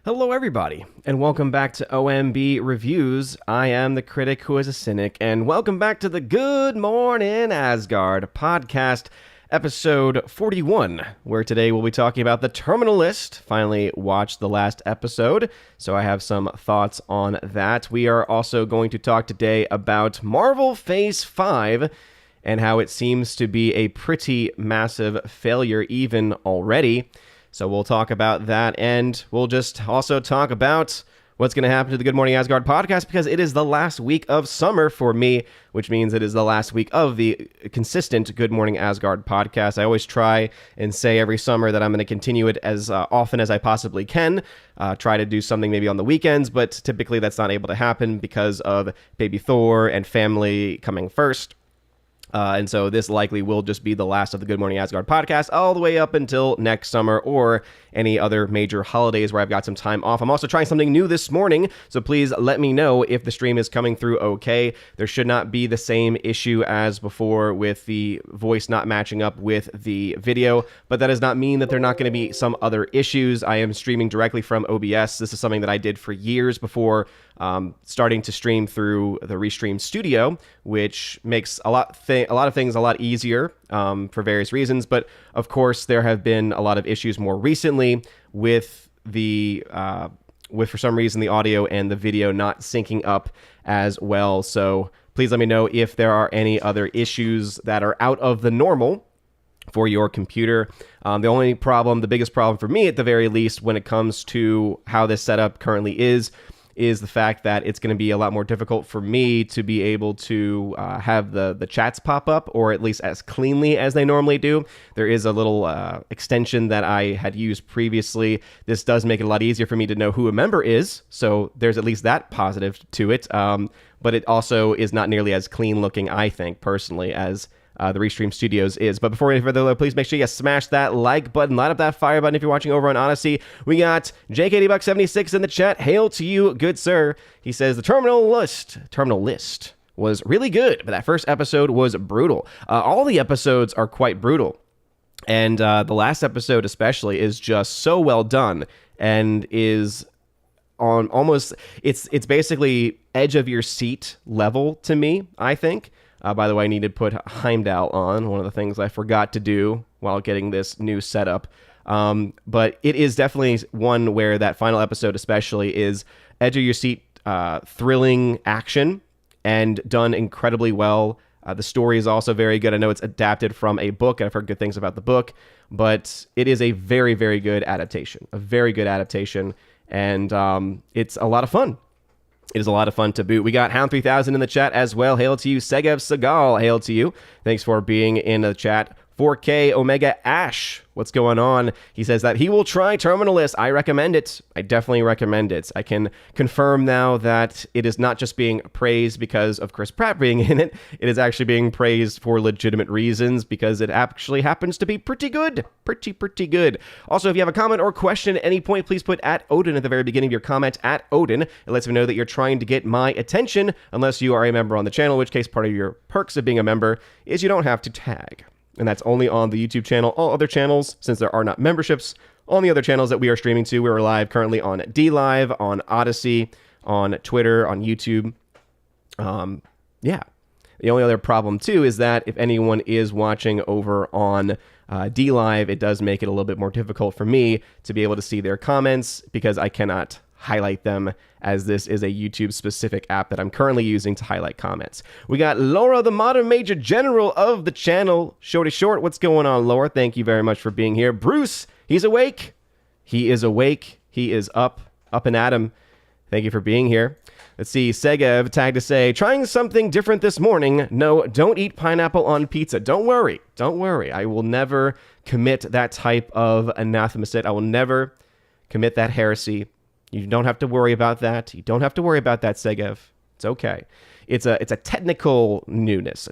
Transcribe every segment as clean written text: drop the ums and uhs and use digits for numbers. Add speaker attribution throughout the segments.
Speaker 1: Hello, everybody, and welcome back to OMB Reviews. I am the critic who is a cynic, and welcome back to the Good Morning Asgard podcast, episode 41, where today we'll be talking about the Terminal List. Finally watched the last episode, so I have some thoughts on that. We are also going to talk today about Marvel Phase 5 and how it seems to be a pretty massive failure even already. So we'll talk about that, and we'll just also talk about what's going to happen to the Good Morning Asgard podcast, because it is the last week of summer for me, which means it is the last week of the consistent Good Morning Asgard podcast. I always try and say every summer that I'm going to continue it as often as I possibly can, try to do something maybe on the weekends, but typically that's not able to happen because of baby Thor and family coming first. And so this likely will just be the last of the Good Morning Asgard podcast all the way up until next summer or any other major holidays where I've got some time off. I'm also trying something new this morning, so please let me know if the stream is coming through okay. There should not be the same issue as before with the voice not matching up with the video, but that does not mean that there are not going to be some other issues. I am streaming directly from OBS. This is something that I did for years before starting to stream through the Restream Studio, which makes a lot of things a lot easier for various reasons. But of course, there have been a lot of issues more recently with for some reason the audio and the video not syncing up as well. So please let me know if there are any other issues that are out of the normal for your computer. The biggest problem for me at the very least when it comes to how this setup currently is the fact that it's going to be a lot more difficult for me to be able to have the chats pop up, or at least as cleanly as they normally do. There is a little extension that I had used previously. This does make it a lot easier for me to know who a member is, so there's at least that positive to it. But it also is not nearly as clean looking, I think, personally, as the Restream Studios is. But before any further ado, please make sure you smash that like button, light up that fire button if you're watching over on Odyssey. We got JKD76 in the chat. Hail to you, good sir. He says the Terminal List was really good, but that first episode was brutal. All the episodes are quite brutal, and the last episode especially is just so well done and is on almost it's basically edge of your seat level to me, I think. By the way, I need to put Heimdall on, one of the things I forgot to do while getting this new setup. But it is definitely one where that final episode especially is edge of your seat, thrilling action, and done incredibly well. The story is also very good. I know it's adapted from a book, and I've heard good things about the book, but it is a very, very good adaptation. And it's a lot of fun. It is a lot of fun to boot. We got Hound 3000 in the chat as well. Hail to you. Segev Segal, hail to you. Thanks for being in the chat. 4K Omega Ash, what's going on? He says that he will try Terminal List. I recommend it. I definitely recommend it. I can confirm now that it is not just being praised because of Chris Pratt being in it. It is actually being praised for legitimate reasons, because it actually happens to be pretty good. Pretty good. Also, if you have a comment or question at any point, please put @Odin at the very beginning of your comment, @Odin. It lets me know that you're trying to get my attention, unless you are a member on the channel, in which case part of your perks of being a member is you don't have to tag. And that's only on the YouTube channel. All other channels, since there are not memberships, on the other channels that we are streaming to, we're live currently on D-Live, on Odyssey, on Twitter, on YouTube. Yeah. The only other problem, too, is that if anyone is watching over on D-Live, it does make it a little bit more difficult for me to be able to see their comments, because I cannot highlight them, as this is a YouTube-specific app that I'm currently using to highlight comments. We got Laura, the Modern Major General of the channel. Shorty Short, what's going on, Laura? Thank you very much for being here. Bruce, he's awake. He is awake. He is up and at him. Thank you for being here. Let's see, Segev tagged to say, trying something different this morning. No, don't eat pineapple on pizza. Don't worry. I will never commit that type of anathema sit. I will never commit that heresy. You don't have to worry about that. Segev. It's okay. It's a technical newness.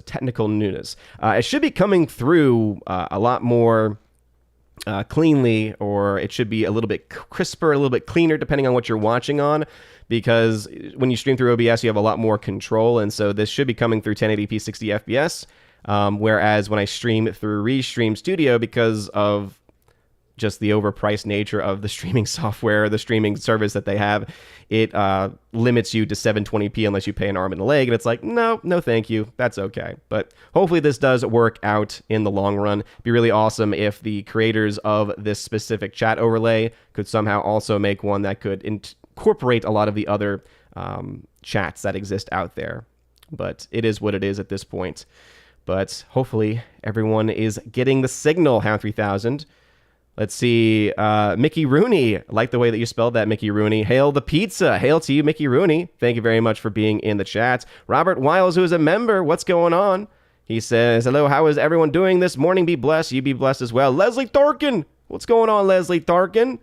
Speaker 1: It should be coming through a lot more cleanly, or it should be a little bit crisper, a little bit cleaner, depending on what you're watching on, because when you stream through OBS, you have a lot more control, and so this should be coming through 1080p 60 FPS, whereas when I stream through Restream Studio, because of just the overpriced nature of the streaming software, the streaming service that they have, it limits you to 720p unless you pay an arm and a leg. And it's like, no, thank you. That's okay. But hopefully this does work out in the long run. It'd be really awesome if the creators of this specific chat overlay could somehow also make one that could incorporate a lot of the other chats that exist out there. But it is what it is at this point. But hopefully everyone is getting the signal, Hound 3000. Let's see. Mickey Rooney. I like the way that you spelled that, Mickey Rooney. Hail the pizza. Hail to you, Mickey Rooney. Thank you very much for being in the chat. Robert Wiles, who is a member. What's going on? He says, hello, how is everyone doing this morning? Be blessed. You be blessed as well. Leslie Tharkin. What's going on, Leslie Tharkin?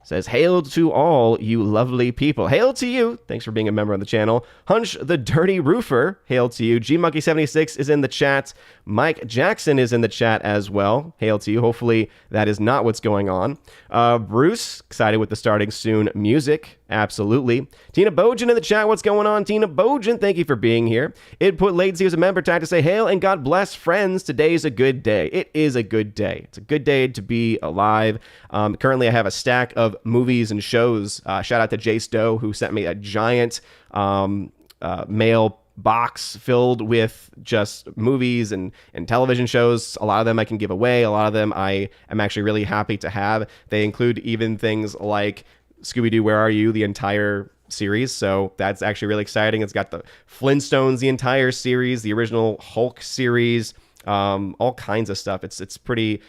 Speaker 1: Says, hail to all you lovely people. Hail to you. Thanks for being a member of the channel. Hunch the Dirty Roofer. Hail to you. GMonkey76 is in the chat. Mike Jackson is in the chat as well. Hail to you. Hopefully that is not what's going on. Bruce, excited with the starting soon music. Absolutely. Tina Bojan in the chat. What's going on, Tina Bojan? Thank you for being here. It put Latency as a member tag to say, hail and God bless friends. Today's a good day. It is a good day. It's a good day to be alive. Currently, I have a stack of movies and shows. Shout out to Jay Stowe, who sent me a giant mail box filled with just movies and television shows. A lot of them I can give away. A lot of them I am actually really happy to have. They include even things like Scooby-Doo, Where Are You? The entire series. So that's actually really exciting. It's got the Flintstones, the entire series, the original Hulk series, all kinds of stuff. It's pretty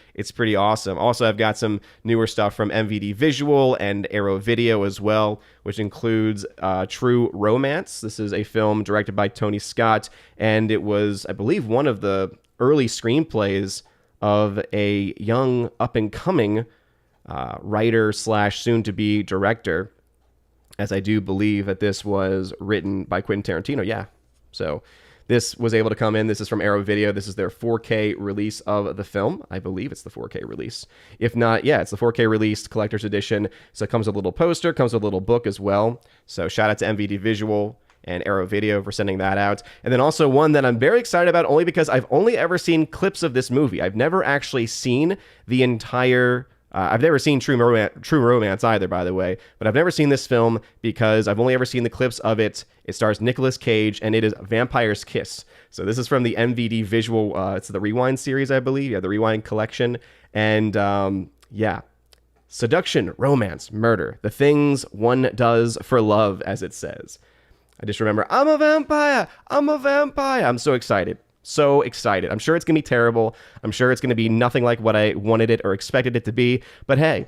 Speaker 1: awesome. Also, I've got some newer stuff from MVD Visual and Arrow Video as well, which includes True Romance. This is a film directed by Tony Scott, and it was, I believe, one of the early screenplays of a young up-and-coming writer / soon-to-be director, as I do believe that this was written by Quentin Tarantino. Yeah, so this was able to come in. This is from Arrow Video. This is their 4K release of the film. I believe it's the 4K release. If not, yeah, it's the 4K released collector's edition. So it comes with a little poster, comes with a little book as well. So shout out to MVD Visual and Arrow Video for sending that out. And then also one that I'm very excited about, only because I've only ever seen clips of this movie. I've never actually seen the entire I've never seen True Romance either, by the way, but I've never seen this film because I've only ever seen the clips of it. It stars Nicolas Cage, and it is Vampire's Kiss. So this is from the MVD Visual, it's the Rewind series, I believe. Yeah, the Rewind collection. And yeah, seduction, romance, murder, the things one does for love, as it says. I just remember, I'm a vampire. I'm so excited. So excited. I'm sure it's going to be terrible. I'm sure it's going to be nothing like what I wanted it or expected it to be. But hey,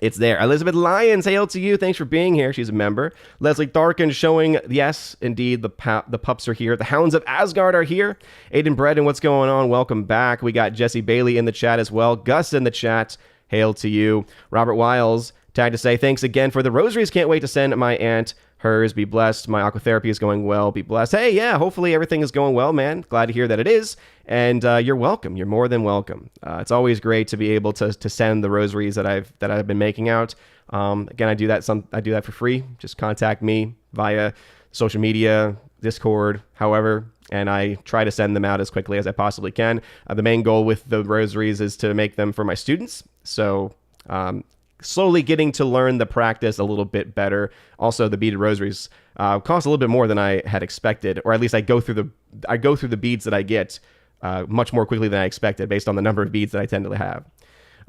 Speaker 1: it's there. Elizabeth Lyons, hail to you. Thanks for being here. She's a member. Leslie Tharkin showing, yes, indeed, the pups are here. The Hounds of Asgard are here. Aiden Bredden, what's going on? Welcome back. We got Jesse Bailey in the chat as well. Gus in the chat. Hail to you. Robert Wiles, tag to say, thanks again for the rosaries. Can't wait to send my aunt hers. Be blessed. My aquatherapy is going well. Be blessed. Hey, yeah, hopefully everything is going well, man. Glad to hear that it is. And you're welcome. You're more than welcome. It's always great to be able to send the rosaries that I've been making out. Again, I do that for free. Just contact me via social media, Discord, however, and I try to send them out as quickly as I possibly can. The main goal with the rosaries is to make them for my students. So slowly getting to learn the practice a little bit better. Also, the beaded rosaries cost a little bit more than I had expected, or at least I go through the beads that I get much more quickly than I expected based on the number of beads that I tend to have.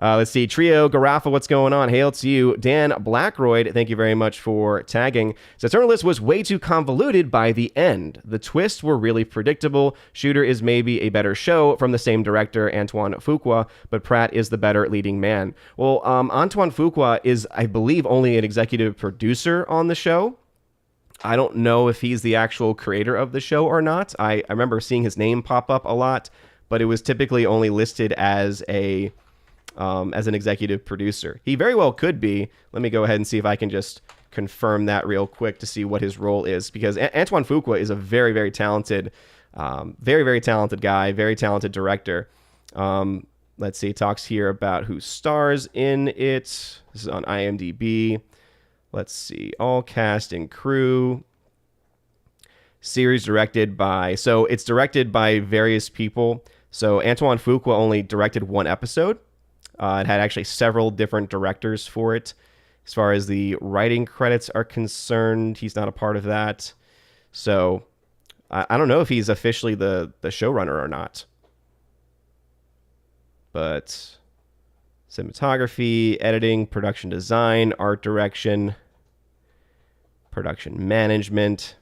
Speaker 1: Let's see. Trio Garafa, what's going on? Hail to you. Dan Blackroyd, thank you very much for tagging. So Eternalist was way too convoluted by the end. The twists were really predictable. Shooter is maybe a better show from the same director, Antoine Fuqua, but Pratt is the better leading man. Well, Antoine Fuqua is, I believe, only an executive producer on the show. I don't know if he's the actual creator of the show or not. I remember seeing his name pop up a lot, but it was typically only listed as an executive producer. He very well could be. Let me go ahead and see if I can just confirm that real quick to see what his role is, because Antoine Fuqua is a very, very talented, very, very talented guy, very talented director. Let's see, he talks here about who stars in it. This is on IMDb. Let's see, all cast and crew. Series directed by, so it's directed by various people. So Antoine Fuqua only directed one episode. It had actually several different directors for it. As far as the writing credits are concerned, he's not a part of that. So I don't know if he's officially the showrunner or not. But cinematography, editing, production design, art direction, production management.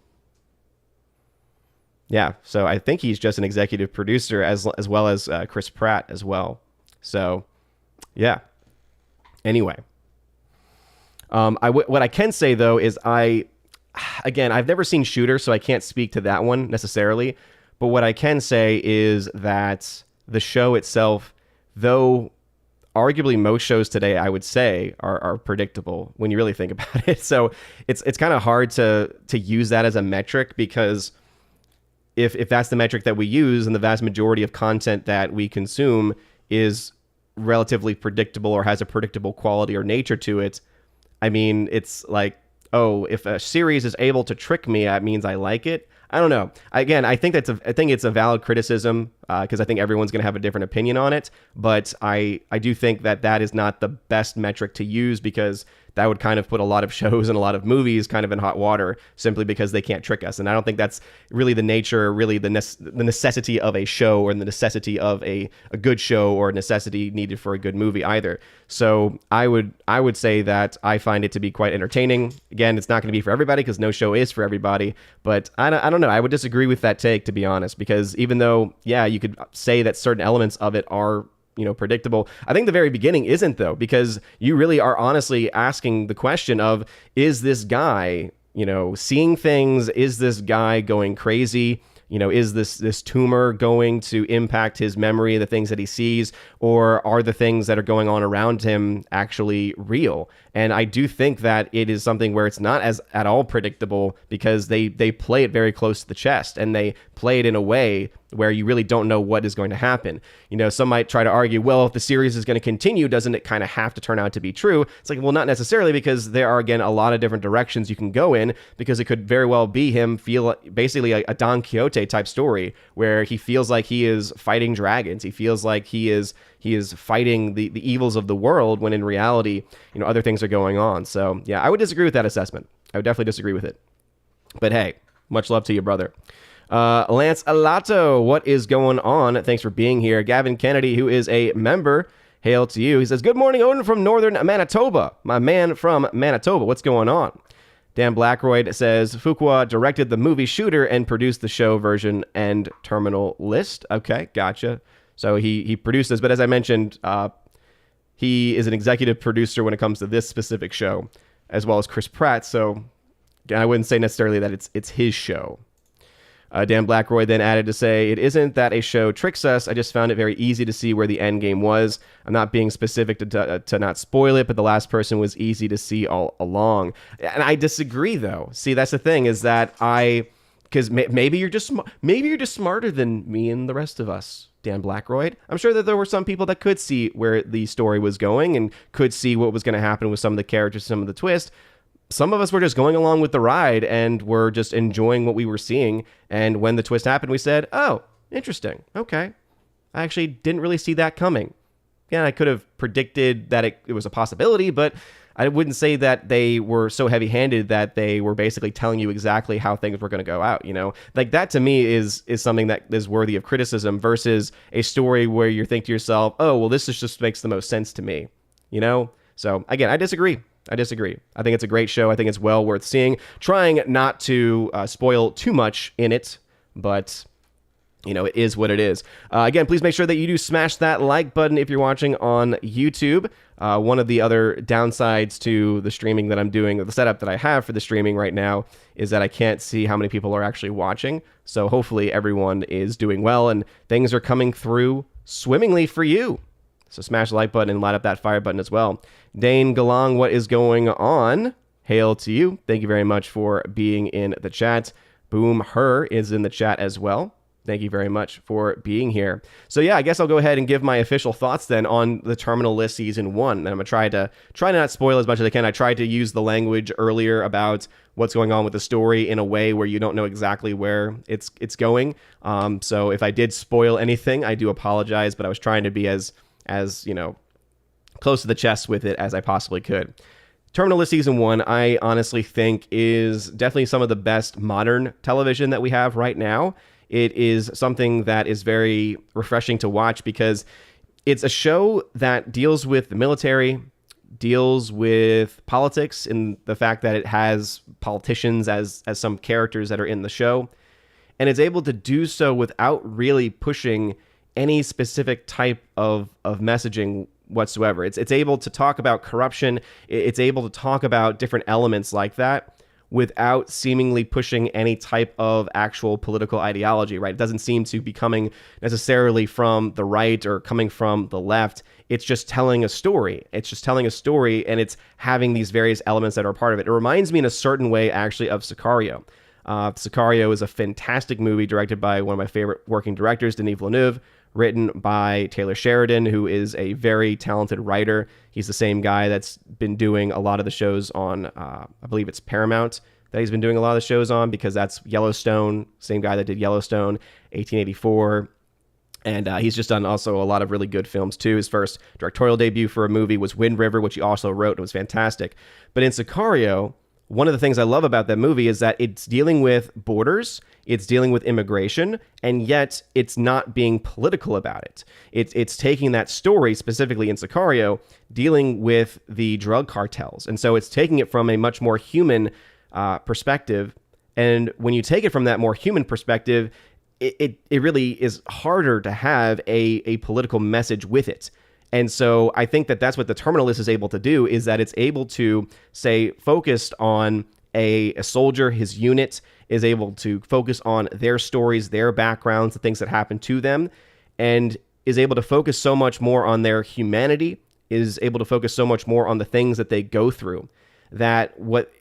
Speaker 1: Yeah, so I think he's just an executive producer as well as Chris Pratt as well. So, yeah. Anyway, what I can say though is I've never seen Shooter, so I can't speak to that one necessarily. But what I can say is that the show itself, though arguably most shows today, I would say, are predictable when you really think about it. So it's kind of hard to use that as a metric, because if that's the metric that we use, and the vast majority of content that we consume is relatively predictable or has a predictable quality or nature to it, I mean, it's like, oh, if a series is able to trick me, that means I like it. I don't know. Again, I think it's a valid criticism, because I think everyone's going to have a different opinion on it. But I do think that is not the best metric to use, because that would kind of put a lot of shows and a lot of movies kind of in hot water simply because they can't trick us. And I don't think that's really the nature, really the necessity of a show, or the necessity of a good show, or necessity needed for a good movie either. So I would say that I find it to be quite entertaining. Again, it's not going to be for everybody, because no show is for everybody. But I don't know. I would disagree with that take, to be honest, because even though, yeah, you could say that certain elements of it are, predictable, I think the very beginning isn't, though, because you really are honestly asking the question of, is this guy, seeing things? Is this guy going crazy? Is this tumor going to impact his memory, the things that he sees, or are the things that are going on around him actually real? And I do think that it is something where it's not at all predictable, because they play it very close to the chest, and they play it in a way where you really don't know what is going to happen. Some might try to argue, well, if the series is going to continue, doesn't it kind of have to turn out to be true? It's like, well, not necessarily, because there are, again, a lot of different directions you can go in, because it could very well be him feel basically a Don Quixote type story, where he feels like he is fighting dragons. He feels like he is fighting the evils of the world, when in reality, other things are going on. So yeah, I would disagree with that assessment. I would definitely disagree with it. But hey, much love to you, brother. Lance Alato, what is going on? Thanks for being here. Gavin Kennedy, who is a member, hail to you. He says, good morning, Odin from northern Manitoba. My man from Manitoba, what's going on? Dan Blackroyd says, Fuqua directed the movie Shooter and produced the show version and terminal list. Okay, gotcha. So he produced this, but as I mentioned, he is an executive producer when it comes to this specific show, as well as Chris Pratt. So I wouldn't say necessarily that it's his show. Dan Blackroyd then added to say, it isn't that a show tricks us. I just found it very easy to see where the end game was. I'm not being specific to not spoil it, but the last person was easy to see all along. And I disagree, though. See, that's the thing, is that because maybe you're just smarter than me and the rest of us, Dan Blackroyd. I'm sure that there were some people that could see where the story was going and could see what was going to happen with some of the characters, some of the twists. Some of us were just going along with the ride and were just enjoying what we were seeing. And when the twist happened, we said, oh, interesting. Okay. I actually didn't really see that coming. Yeah, I could have predicted that it was a possibility, but I wouldn't say that they were so heavy-handed that they were basically telling you exactly how things were going to go out, Like, that to me is something that is worthy of criticism, versus a story where you think to yourself, oh, well, this just makes the most sense to me, So, again, I disagree. I think it's a great show. I think it's well worth seeing. Trying not to spoil too much in it, but it is what it is. Again, please make sure that you do smash that like button if you're watching on YouTube. One of the other downsides to the streaming that I'm doing, the setup that I have for the streaming right now, is that I can't see how many people are actually watching. So hopefully everyone is doing well and things are coming through swimmingly for you. So smash the like button and light up that fire button as well. Dane Galong, what is going on? Hail to you. Thank you very much for being in the chat. Boom Her is in the chat as well. Thank you very much for being here. So yeah, I guess I'll go ahead and give my official thoughts then on the Terminal List Season 1. And I'm going to try to not spoil as much as I can. I tried to use the language earlier about what's going on with the story in a way where you don't know exactly where it's going. So if I did spoil anything, I do apologize, but I was trying to be as close to the chest with it as I possibly could. Terminal List Season 1, I honestly think, is definitely some of the best modern television that we have right now. It is something that is very refreshing to watch because it's a show that deals with the military, deals with politics in the fact that it has politicians as some characters that are in the show, and it's able to do so without really pushing any specific type of messaging whatsoever. It's able to talk about corruption. It's able to talk about different elements like that without seemingly pushing any type of actual political ideology, right? It doesn't seem to be coming necessarily from the right or coming from the left. It's just telling a story. And it's having these various elements that are part of it. It reminds me in a certain way, actually, of Sicario. Sicario is a fantastic movie directed by one of my favorite working directors, Denis Villeneuve, written by Taylor Sheridan, who is a very talented writer. He's the same guy that's been doing a lot of the shows on, I believe it's Paramount, that he's been doing a lot of the shows on, because that's Yellowstone, same guy that did Yellowstone, 1884. And he's just done also a lot of really good films too. His first directorial debut for a movie was Wind River, which he also wrote, and was fantastic. But in Sicario, one of the things I love about that movie is that it's dealing with borders, it's dealing with immigration, and yet it's not being political about it. It's taking that story, specifically in Sicario, dealing with the drug cartels. And so it's taking it from a much more human perspective. And when you take it from that more human perspective, it really is harder to have a political message with it. And so I think that that's what the Terminal List is able to do, is that it's able to say focused on a soldier, his unit, is able to focus on their stories, their backgrounds, the things that happen to them, and is able to focus so much more on their humanity, is able to focus so much more on the things that they go through, that what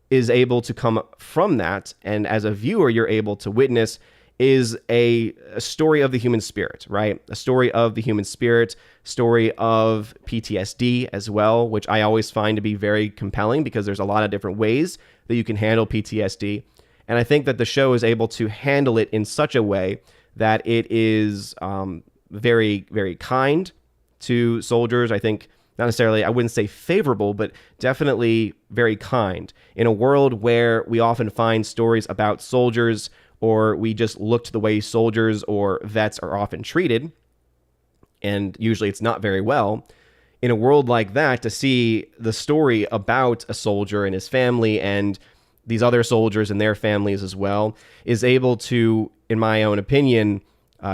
Speaker 1: is able to come from that, and as a viewer you're able to witness, is a story of the human spirit, right? A story of the human spirit, story of PTSD as well, which I always find to be very compelling because there's a lot of different ways that you can handle PTSD. And I think that the show is able to handle it in such a way that it is very, very kind to soldiers. I think not necessarily, I wouldn't say favorable, but definitely very kind. In a world where we often find stories about soldiers, or we just look to the way soldiers or vets are often treated, and usually it's not very well. In a world like that, to see the story about a soldier and his family and these other soldiers and their families as well, is able to, in my own opinion,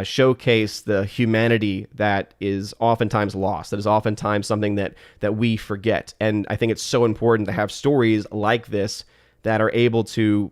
Speaker 1: showcase the humanity that is oftentimes lost, that is oftentimes something that we forget. And I think it's so important to have stories like this that are able to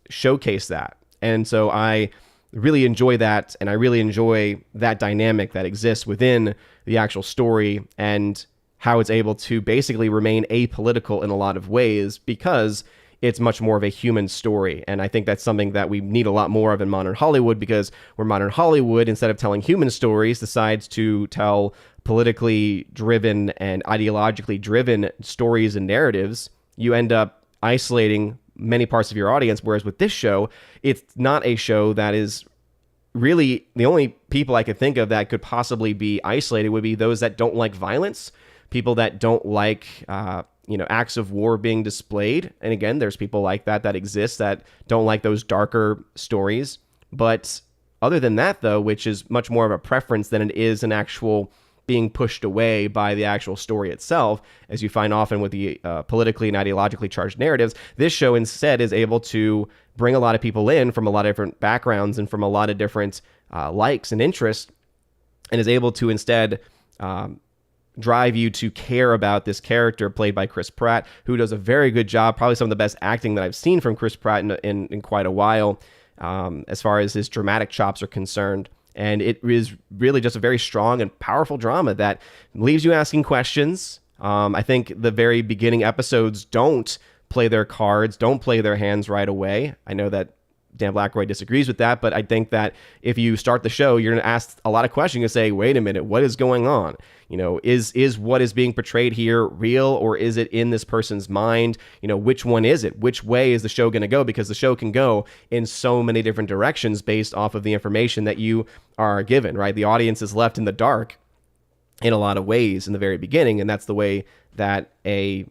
Speaker 1: showcase that. And so I really enjoy that, and I really enjoy that dynamic that exists within the actual story and how it's able to basically remain apolitical in a lot of ways because it's much more of a human story. And I think that's something that we need a lot more of in modern Hollywood, because where modern Hollywood, instead of telling human stories, decides to tell politically driven and ideologically driven stories and narratives, you end up isolating many parts of your audience. Whereas with this show, it's not a show that is really, the only people I could think of that could possibly be isolated would be those that don't like violence, people that don't like, acts of war being displayed. And again, there's people like that exist that don't like those darker stories. But other than that, though, which is much more of a preference than it is an actual being pushed away by the actual story itself, as you find often with the politically and ideologically charged narratives, this show instead is able to bring a lot of people in from a lot of different backgrounds and from a lot of different likes and interests, and is able to instead drive you to care about this character played by Chris Pratt, who does a very good job, probably some of the best acting that I've seen from Chris Pratt in quite a while, as far as his dramatic chops are concerned. And it is really just a very strong and powerful drama that leaves you asking questions. I think the very beginning episodes don't play their cards, don't play their hands right away. I know that Dan Blackroyd disagrees with that, but I think that if you start the show, you're going to ask a lot of questions. You're going to say, wait a minute, what is going on? Is what is being portrayed here real, or is it in this person's mind? Which one is it? Which way is the show going to go? Because the show can go in so many different directions based off of the information that you are given, right? The audience is left in the dark in a lot of ways in the very beginning, and that's the way that a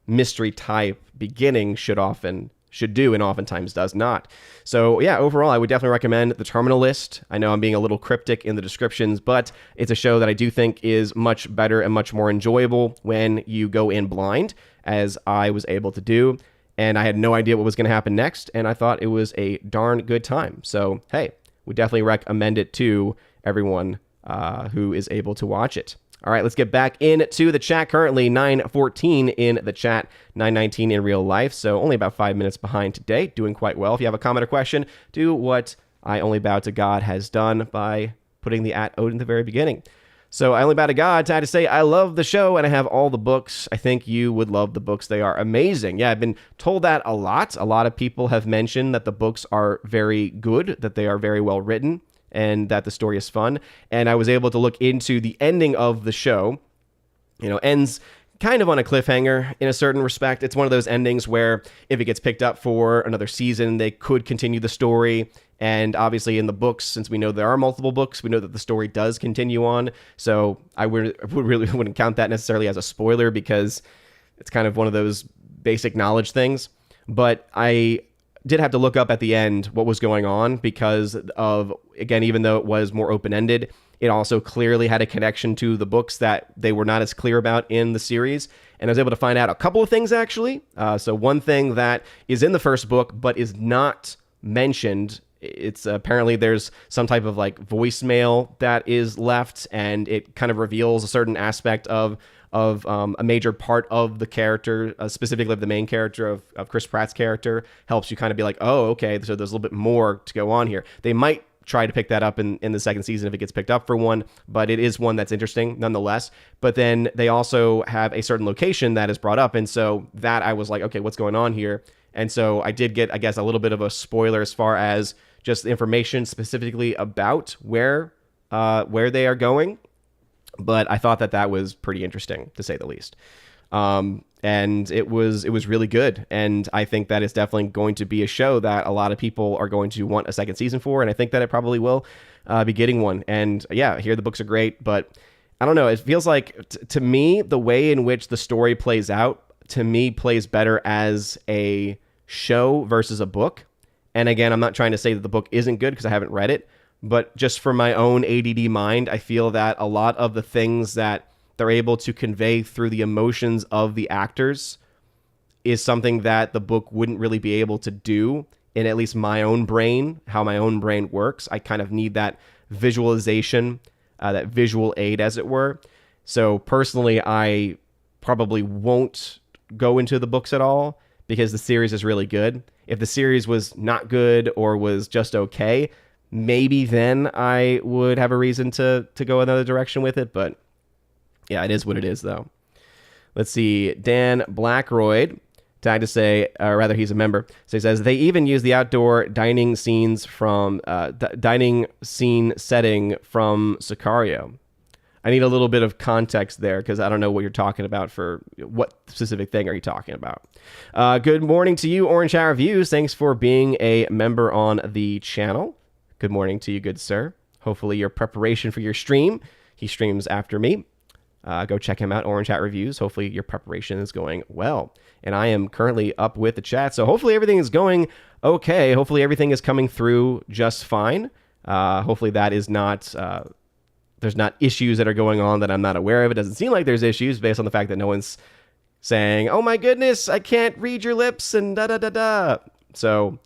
Speaker 1: mystery type beginning should do, and oftentimes does not. So yeah, overall, I would definitely recommend The Terminal List. I know I'm being a little cryptic in the descriptions, but it's a show that I do think is much better and much more enjoyable when you go in blind, as I was able to do. And I had no idea what was going to happen next, and I thought it was a darn good time. So hey, we definitely recommend it to everyone who is able to watch it. All right, let's get back into the chat. Currently 9:14 in the chat, 9:19 in real life, so only about 5 minutes behind today. Doing quite well. If you have a comment or question, do what I Only Bow to God has done by putting the @ in the very beginning. So I Only Bow to God had to say, I love the show and I have all the books. I think you would love the books. They are amazing. Yeah, I've been told that a lot. A lot of people have mentioned that the books are very good, that they are very well written, and that the story is fun. And I was able to look into the ending of the show. Ends kind of on a cliffhanger in a certain respect. It's one of those endings where if it gets picked up for another season, they could continue the story. And obviously in the books, since we know there are multiple books, we know that the story does continue on. So I wouldn't count that necessarily as a spoiler, because it's kind of one of those basic knowledge things. But I did have to look up at the end what was going on, because of, again, even though it was more open-ended, it also clearly had a connection to the books that they were not as clear about in the series. And I was able to find out a couple of things, actually. So one thing that is in the first book but is not mentioned, it's apparently there's some type of like voicemail that is left, and it kind of reveals a certain aspect of a major part of the character, specifically of the main character of Chris Pratt's character. Helps you kind of be like, oh, okay, so there's a little bit more to go on here. They might try to pick that up in the second season if it gets picked up for one, but it is one that's interesting nonetheless. But then they also have a certain location that is brought up, and so that I was like, okay, what's going on here? And so I did get, I guess, a little bit of a spoiler as far as just the information specifically about where they are going. But I thought that was pretty interesting, to say the least. And it was really good. And I think that it's definitely going to be a show that a lot of people are going to want a second season for. And I think that it probably will be getting one. And yeah, I hear the books are great, but I don't know. It feels like, to me, the way in which the story plays out, to me, plays better as a show versus a book. And again, I'm not trying to say that the book isn't good, because I haven't read it. But just for my own ADD mind, I feel that a lot of the things that they're able to convey through the emotions of the actors is something that the book wouldn't really be able to do in at least my own brain, how my own brain works. I kind of need that visualization, that visual aid, as it were. So personally, I probably won't go into the books at all, because the series is really good. If the series was not good or was just okay, maybe then I would have a reason to go another direction with it. But yeah, it is what it is, though. Let's see. Dan Blackroyd tagged to say, or rather, he's a member. So he says, they even use the outdoor dining scenes from dining scene setting from Sicario. I need a little bit of context there, because I don't know what you're talking about. For what specific thing are you talking about? Good morning to you, Orange Hat Reviews. Thanks for being a member on the channel. Good morning to you, good sir. Hopefully your preparation for your stream, he streams after me. Go check him out, Orange Hat Reviews. Hopefully your preparation is going well. And I am currently up with the chat, so hopefully everything is going okay. Hopefully everything is coming through just fine. Hopefully that is not... there's not issues that are going on that I'm not aware of. It doesn't seem like there's issues based on the fact that no one's saying, oh my goodness, I can't read your lips and da-da-da-da. So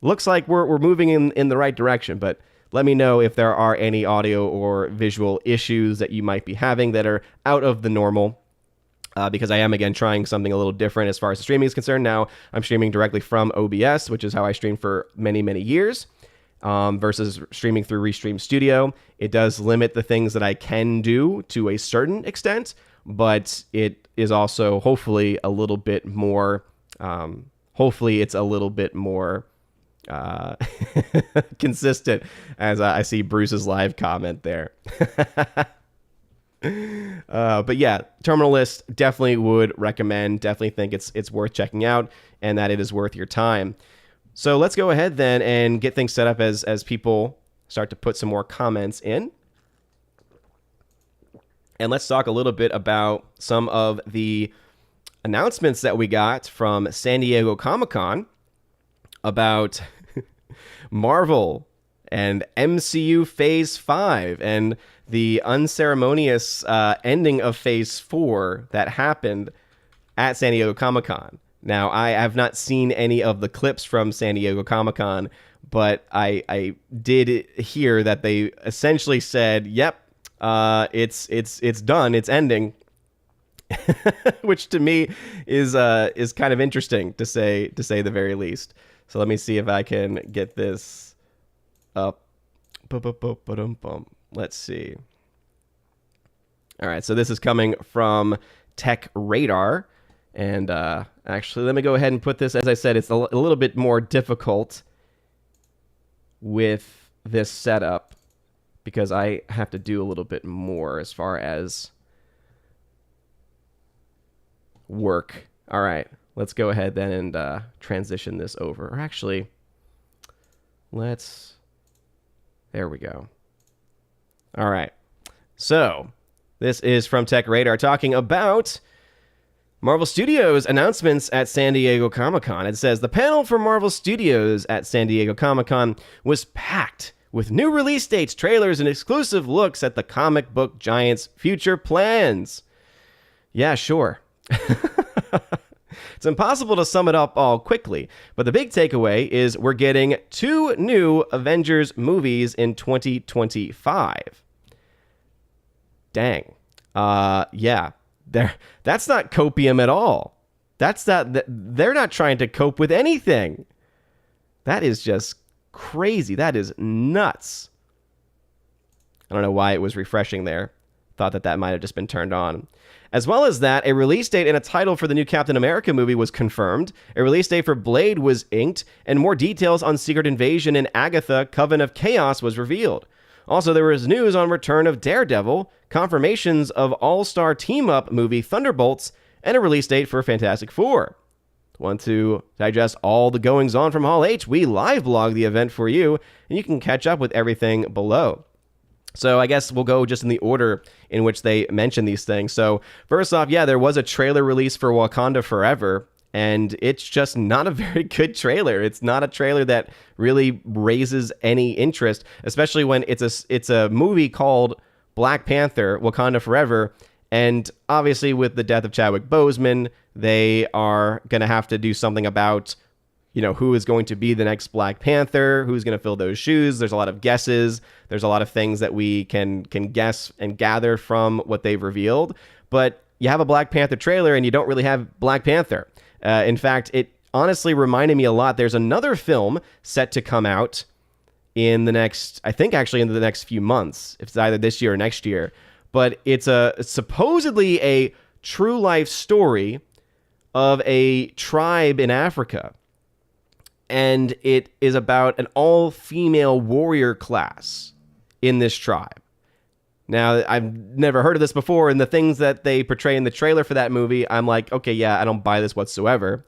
Speaker 1: looks like we're moving in the right direction, but let me know if there are any audio or visual issues that you might be having that are out of the normal, because I am, again, trying something a little different as far as the streaming is concerned. Now I'm streaming directly from OBS, which is how I streamed for many, many years. Versus streaming through Restream Studio. It does limit the things that I can do to a certain extent, but it is also hopefully a little bit more, hopefully it's a little bit more consistent, as I see Bruce's live comment there. But yeah, Terminal List, definitely would recommend, definitely think it's worth checking out, and that it is worth your time. So let's go ahead then and get things set up as people start to put some more comments in. And let's talk a little bit about some of the announcements that we got from San Diego Comic-Con about Marvel and MCU Phase 5 and the unceremonious ending of Phase 4 that happened at San Diego Comic-Con. Now, I have not seen any of the clips from San Diego Comic-Con, but I did hear that they essentially said, "Yep, it's done, it's ending," which to me is kind of interesting to say the very least. So let me see if I can get this up. Let's see. All right, so this is coming from Tech Radar. And actually, let me go ahead and put this. As I said, it's a little bit more difficult with this setup because I have to do a little bit more as far as work. All right, let's go ahead then and transition this over. Or actually, there we go. All right, so this is from Tech Radar talking about Marvel Studios announcements at San Diego Comic-Con. It says, the panel for Marvel Studios at San Diego Comic-Con was packed with new release dates, trailers, and exclusive looks at the comic book giant's future plans. Yeah, sure. It's impossible to sum it up all quickly, but the big takeaway is we're getting 2 new Avengers movies in 2025. Dang. Yeah. That's not copium at all. They're not trying to cope with anything. That is just crazy. That is nuts. I don't know why it was refreshing there. Thought that might have just been turned on. As well as that, a release date and a title for the new Captain America movie was confirmed. A release date for Blade was inked, and more details on Secret Invasion and Agatha Coven of Chaos was revealed. Also, there was news on return of Daredevil, confirmations of all-star team-up movie Thunderbolts, and a release date for Fantastic Four. Want to digest all the goings-on from Hall H? We live blog the event for you, and you can catch up with everything below. So I guess we'll go just in the order in which they mention these things. So first off, yeah, there was a trailer release for Wakanda Forever, and it's just not a very good trailer. It's not a trailer that really raises any interest, especially when it's a movie called Black Panther, Wakanda Forever. And obviously with the death of Chadwick Boseman, they are going to have to do something about, who is going to be the next Black Panther, who's going to fill those shoes. There's a lot of guesses. There's a lot of things that we can guess and gather from what they've revealed. But you have a Black Panther trailer and you don't really have Black Panther. In fact, it honestly reminded me a lot. There's another film set to come out in the next few months. If it's either this year or next year. But it's supposedly a true life story of a tribe in Africa. And it is about an all-female warrior class in this tribe. Now, I've never heard of this before, and the things that they portray in the trailer for that movie, I'm like, okay, yeah, I don't buy this whatsoever.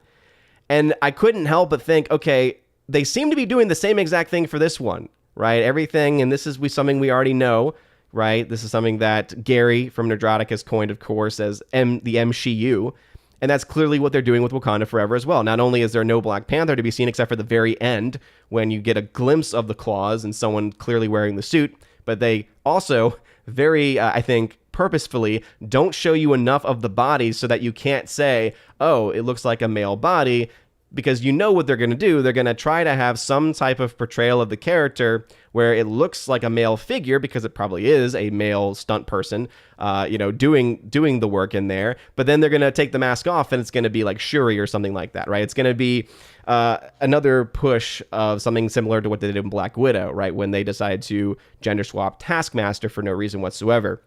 Speaker 1: And I couldn't help but think, okay, they seem to be doing the same exact thing for this one, right? Everything, and this is something we already know, right? This is something that Gary from Nerdrotic has coined, of course, as the MCU. And that's clearly what they're doing with Wakanda Forever as well. Not only is there no Black Panther to be seen except for the very end when you get a glimpse of the claws and someone clearly wearing the suit, but they also very, I think, purposefully don't show you enough of the bodies so that you can't say, oh, it looks like a male body, because you know what they're going to do. They're going to try to have some type of portrayal of the character where it looks like a male figure, because it probably is a male stunt person, doing the work in there. But then they're going to take the mask off and it's going to be like Shuri or something like that, right? It's going to be another push of something similar to what they did in Black Widow, right? When they decided to gender swap Taskmaster for no reason whatsoever.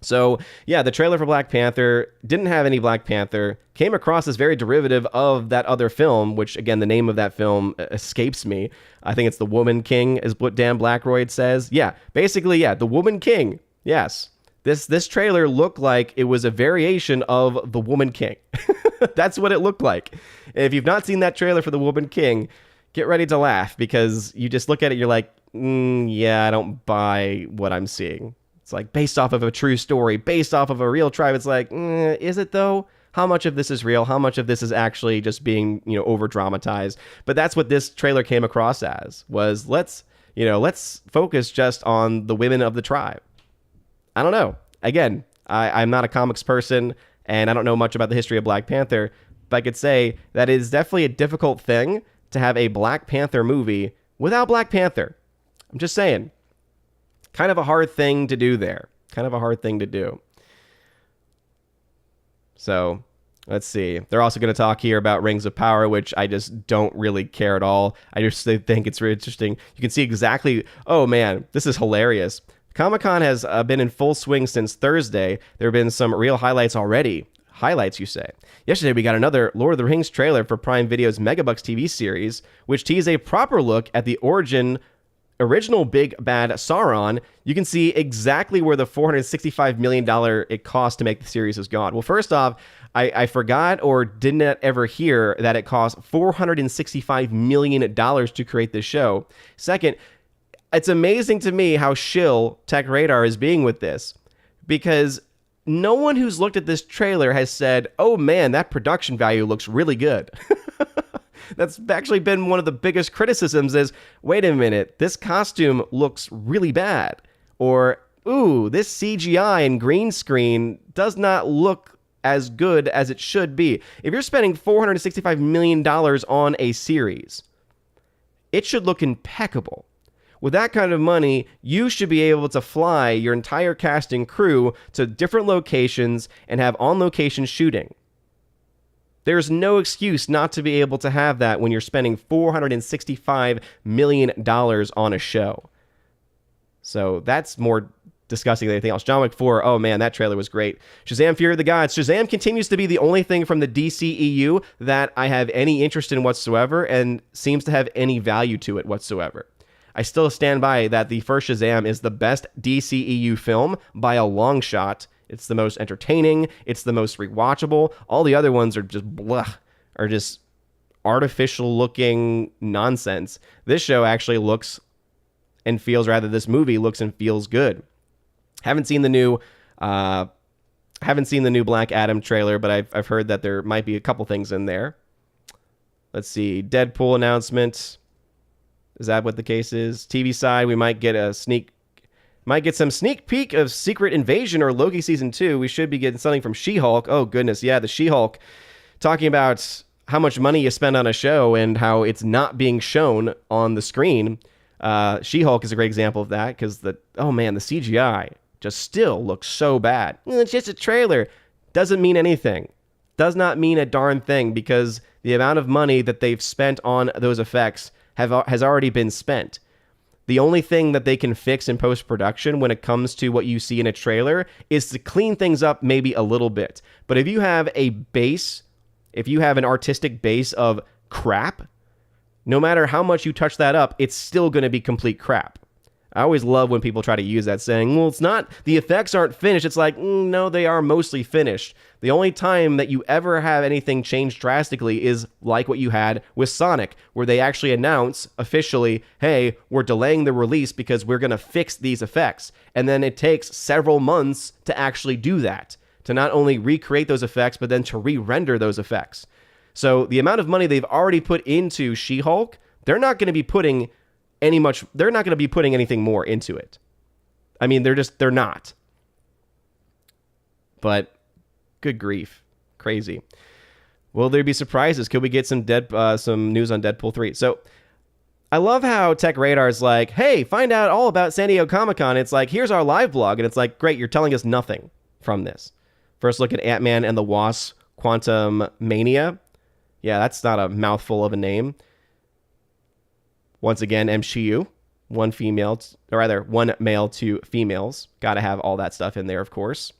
Speaker 1: So, yeah, the trailer for Black Panther didn't have any Black Panther, came across as very derivative of that other film, which, again, the name of that film escapes me. I think it's The Woman King, is what Dan Blackroyd says. Yeah, basically, yeah, The Woman King. Yes. This trailer looked like it was a variation of The Woman King. That's what it looked like. If you've not seen that trailer for The Woman King, get ready to laugh, because you just look at it, you're like, yeah, I don't buy what I'm seeing. It's like based off of a true story, based off of a real tribe. It's like, is it though? How much of this is real? How much of this is actually just being, over dramatized? But that's what this trailer came across as, was let's focus just on the women of the tribe. I don't know. Again, I'm not a comics person and I don't know much about the history of Black Panther, but I could say that it is definitely a difficult thing to have a Black Panther movie without Black Panther. I'm just saying. Kind of a hard thing to do there. Kind of a hard thing to do. So, let's see. They're also going to talk here about Rings of Power, which I just don't really care at all. I just think it's really interesting. You can see exactly... Oh, man, this is hilarious. Comic-Con has been in full swing since Thursday. There have been some real highlights already. Highlights, you say. Yesterday, we got another Lord of the Rings trailer for Prime Video's Megabucks TV series, which teased a proper look at the original big bad Sauron. You can see exactly where the $465 million it cost to make the series has gone. Well, first off, I forgot or did not ever hear that it cost $465 million to create this show. Second, it's amazing to me how shill Tech Radar is being with this, because no one who's looked at this trailer has said, oh man, that production value looks really good. That's actually been one of the biggest criticisms is, wait a minute, this costume looks really bad. Or, ooh, this CGI and green screen does not look as good as it should be. If you're spending $465 million on a series, it should look impeccable. With that kind of money, you should be able to fly your entire cast and crew to different locations and have on-location shooting. There's no excuse not to be able to have that when you're spending $465 million on a show. So that's more disgusting than anything else. John Wick 4, oh man, that trailer was great. Shazam! Fury of the Gods. Shazam continues to be the only thing from the DCEU that I have any interest in whatsoever and seems to have any value to it whatsoever. I still stand by that the first Shazam is the best DCEU film by a long shot. It's the most entertaining. It's the most rewatchable. All the other ones are just blah, are just artificial looking nonsense. This show actually looks and feels, rather this movie looks and feels good. Haven't seen the new Black Adam trailer, but I've heard that there might be a couple things in there. Let's see, Deadpool announcement. Is that what the case is? TV side, we might get some sneak peek of Secret Invasion or Loki Season 2. We should be getting something from She-Hulk. Oh, goodness. Yeah, the She-Hulk. Talking about how much money you spend on a show and how it's not being shown on the screen. She-Hulk is a great example of that because the CGI just still looks so bad. It's just a trailer. Doesn't mean anything. Does not mean a darn thing because the amount of money that they've spent on those effects has already been spent. The only thing that they can fix in post-production when it comes to what you see in a trailer is to clean things up maybe a little bit. But if you have an artistic base of crap, no matter how much you touch that up, it's still going to be complete crap. I always love when people try to use that saying, well, it's not, the effects aren't finished. It's like, no, they are mostly finished. The only time that you ever have anything change drastically is like what you had with Sonic, where they actually announce officially, hey, we're delaying the release because we're going to fix these effects. And then it takes several months to actually do that, to not only recreate those effects, but then to re-render those effects. So the amount of money they've already put into She-Hulk, they're not going to be putting anything more into it. I mean, they're not. But good grief. Crazy. Will there be surprises? Could we get some news on Deadpool 3? So I love how Tech Radar is like, hey, find out all about San Diego Comic-Con. It's like, here's our live blog. And it's like, great, you're telling us nothing from this. First look at Ant-Man and the Wasp Quantum Mania. Yeah, that's not a mouthful of a name. Once again, MCU, one male, two females. Got to have all that stuff in there, of course.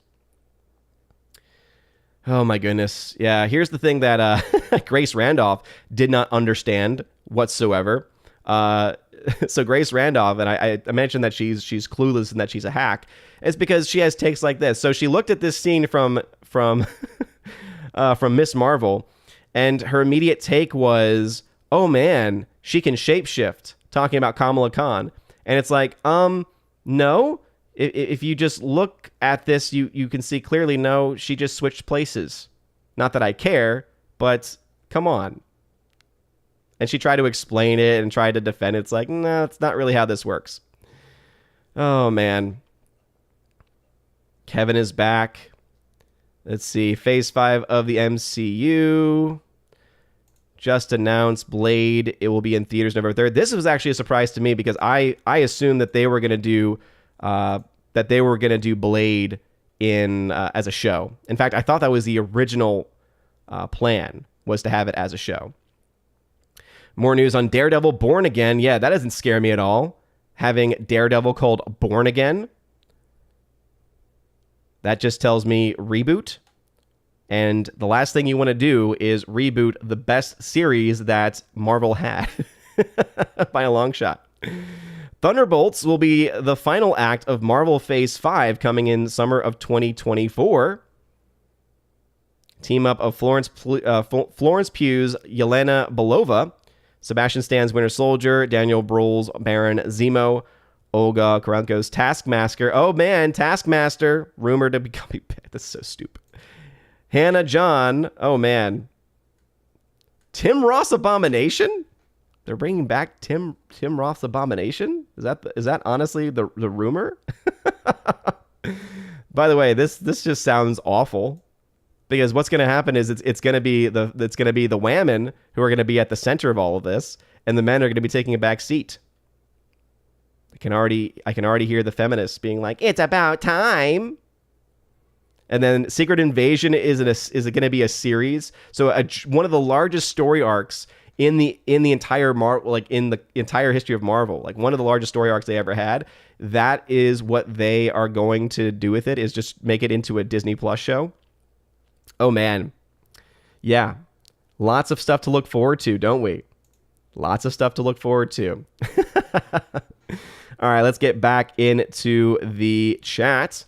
Speaker 1: Oh my goodness. Yeah, here's the thing that Grace Randolph did not understand whatsoever. So Grace Randolph, and I mentioned that she's clueless and that she's a hack. It's because she has takes like this. So she looked at this scene from Miss Marvel, and her immediate take was, oh man, she can shapeshift, talking about Kamala Khan. And it's like, no, if you just look at this, you can see clearly, no, she just switched places. Not that I care, but come on. And she tried to explain it and tried to defend it. It's like, no, it's not really how this works. Oh, man. Kevin is back. Let's see. Phase 5 of the MCU. Just announced Blade. It will be in theaters November 3rd. This was actually a surprise to me because I assumed that they were going to do Blade in as a show. In fact, I thought that was the original plan, was to have it as a show. More news on Daredevil Born Again. Yeah, that doesn't scare me at all. Having Daredevil called Born Again. That just tells me reboot. And the last thing you want to do is reboot the best series that Marvel had by a long shot. Thunderbolts will be the final act of Marvel Phase 5 coming in summer of 2024. Team up of Florence Pugh's Yelena Belova, Sebastian Stan's Winter Soldier, Daniel Bruhl's Baron Zemo, Olga Kurylenko's Taskmaster. Oh man, Taskmaster, rumored to become... That's so stupid. Hannah John. Oh man. Tim Roth's Abomination? They're bringing back Tim Roth's Abomination? Is that honestly the rumor? By the way, this just sounds awful. Because what's going to happen is it's going to be the women who are going to be at the center of all of this, and the men are going to be taking a back seat. I can already hear the feminists being like, "It's about time." And then Secret Invasion is going to be a series, so one of the largest story arcs in the entire in the entire history of Marvel, like one of the largest story arcs they ever had. That is what they are going to do with it, is just make it into a Disney Plus show. Oh, man. Yeah. Lots of stuff to look forward to, don't we? Lots of stuff to look forward to. All right, let's get back into the chat.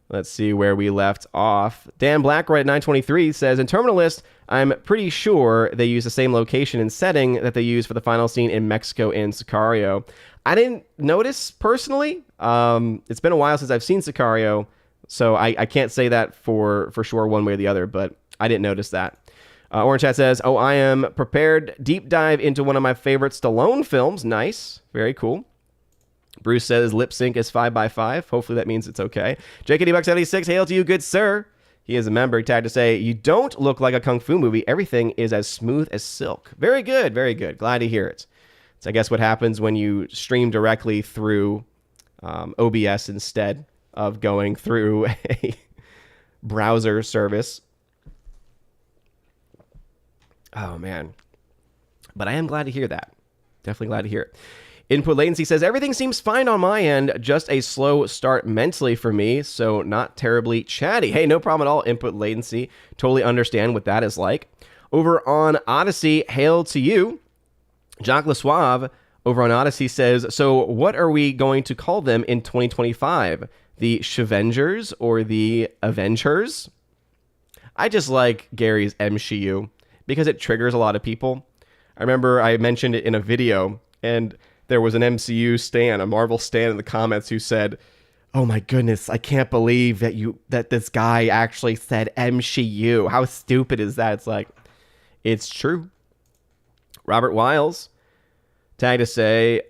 Speaker 1: Let's see where we left off. Dan Blackwright at 923 says, in Terminal List, I'm pretty sure they use the same location and setting that they use for the final scene in Mexico in Sicario. I didn't notice personally. It's been a while since I've seen Sicario, so I can't say that for sure one way or the other, but I didn't notice that. Orange Chat says, oh, I am prepared. Deep dive into one of my favorite Stallone films. Nice. Very cool. Bruce says lip sync is 5x5. Hopefully that means it's okay. JKD-Buck76, hail to you, good sir. He is a member. Tagged to say, you don't look like a kung fu movie. Everything is as smooth as silk. Very good. Very good. Glad to hear it. It's, I guess, what happens when you stream directly through OBS instead of going through a browser service. Oh, man. But I am glad to hear that. Definitely glad to hear it. Input latency says, everything seems fine on my end, just a slow start mentally for me, so not terribly chatty. Hey, no problem at all, input latency. Totally understand what that is like. Over on Odyssey, hail to you. Jacques Lesuave over on Odyssey says, so what are we going to call them in 2025? The Shevengers or the Avengers? I just like Gary's MCU because it triggers a lot of people. I remember I mentioned it in a video, and there was an MCU stan, a Marvel stan in the comments who said, oh my goodness, I can't believe that this guy actually said MCU. How stupid is that? It's like, it's true. Robert Wiles tagged to say,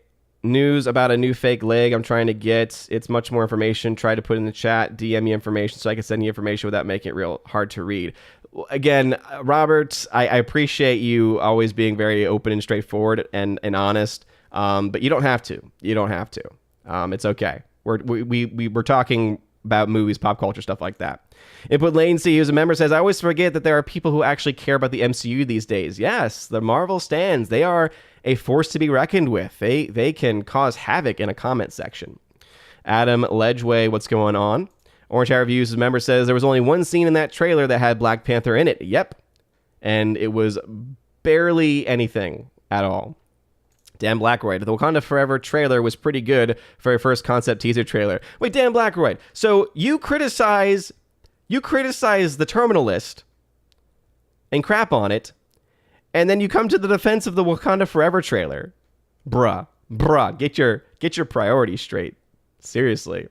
Speaker 1: news about a new fake leg I'm trying to get. It's much more information. Try to put in the chat, DM me information so I can send you information without making it real hard to read. Again, Robert, I appreciate you always being very open and straightforward and honest. But you don't have to. You don't have to. It's okay. We're talking about movies, pop culture, stuff like that. Input Latency, who's a member, says, I always forget that there are people who actually care about the MCU these days. Yes, the Marvel stans, they are a force to be reckoned with. They can cause havoc in a comment section. Adam Ledgeway, what's going on? Orange Hat Reviews, a member, says, there was only one scene in that trailer that had Black Panther in it. Yep. And it was barely anything at all. Dan Blackwright, the Wakanda Forever trailer was pretty good for a first concept teaser trailer. Wait, Dan Blackwright, so you criticize the Terminal List and crap on it, and then you come to the defense of the Wakanda Forever trailer. Bruh, get your priorities straight. Seriously.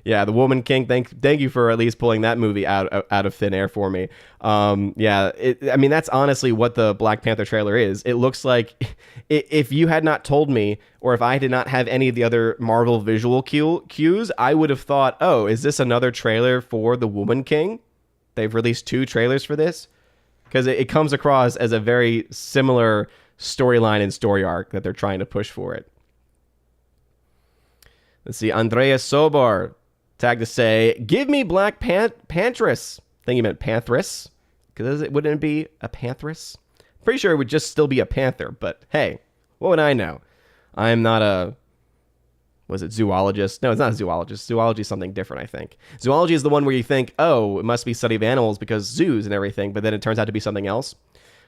Speaker 1: Yeah, The Woman King. Thank you for at least pulling that movie out of thin air for me. Yeah, I mean, that's honestly what the Black Panther trailer is. It looks like if you had not told me, or if I did not have any of the other Marvel visual cues, I would have thought, oh, is this another trailer for The Woman King? They've released 2 trailers for this, because it comes across as a very similar storyline and story arc that they're trying to push for it. Let's see. Andrea Sobar tagged to say, give me Black Pantheress. I think he meant Pantheress, because wouldn't it be a Pantheress? Pretty sure it would just still be a panther, but hey, what would I know? I'm not a... Was it zoologist? No, it's not a zoologist. Zoology is something different, I think. Zoology is the one where you think, oh, it must be study of animals because zoos and everything, but then it turns out to be something else.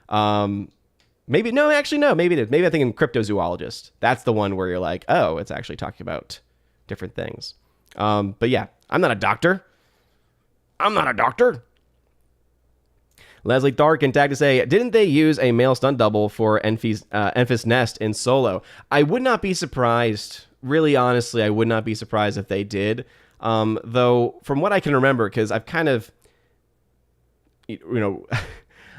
Speaker 1: Maybe it is. Maybe I think in cryptozoologist. That's the one where you're like, oh, it's actually talking about different things. But yeah, I'm not a doctor. Leslie Tharkin tagged to say, didn't they use a male stunt double for Enfys Nest in Solo? I would not be surprised. Really, honestly, I would not be surprised if they did. Though, from what I can remember, because I've kind of,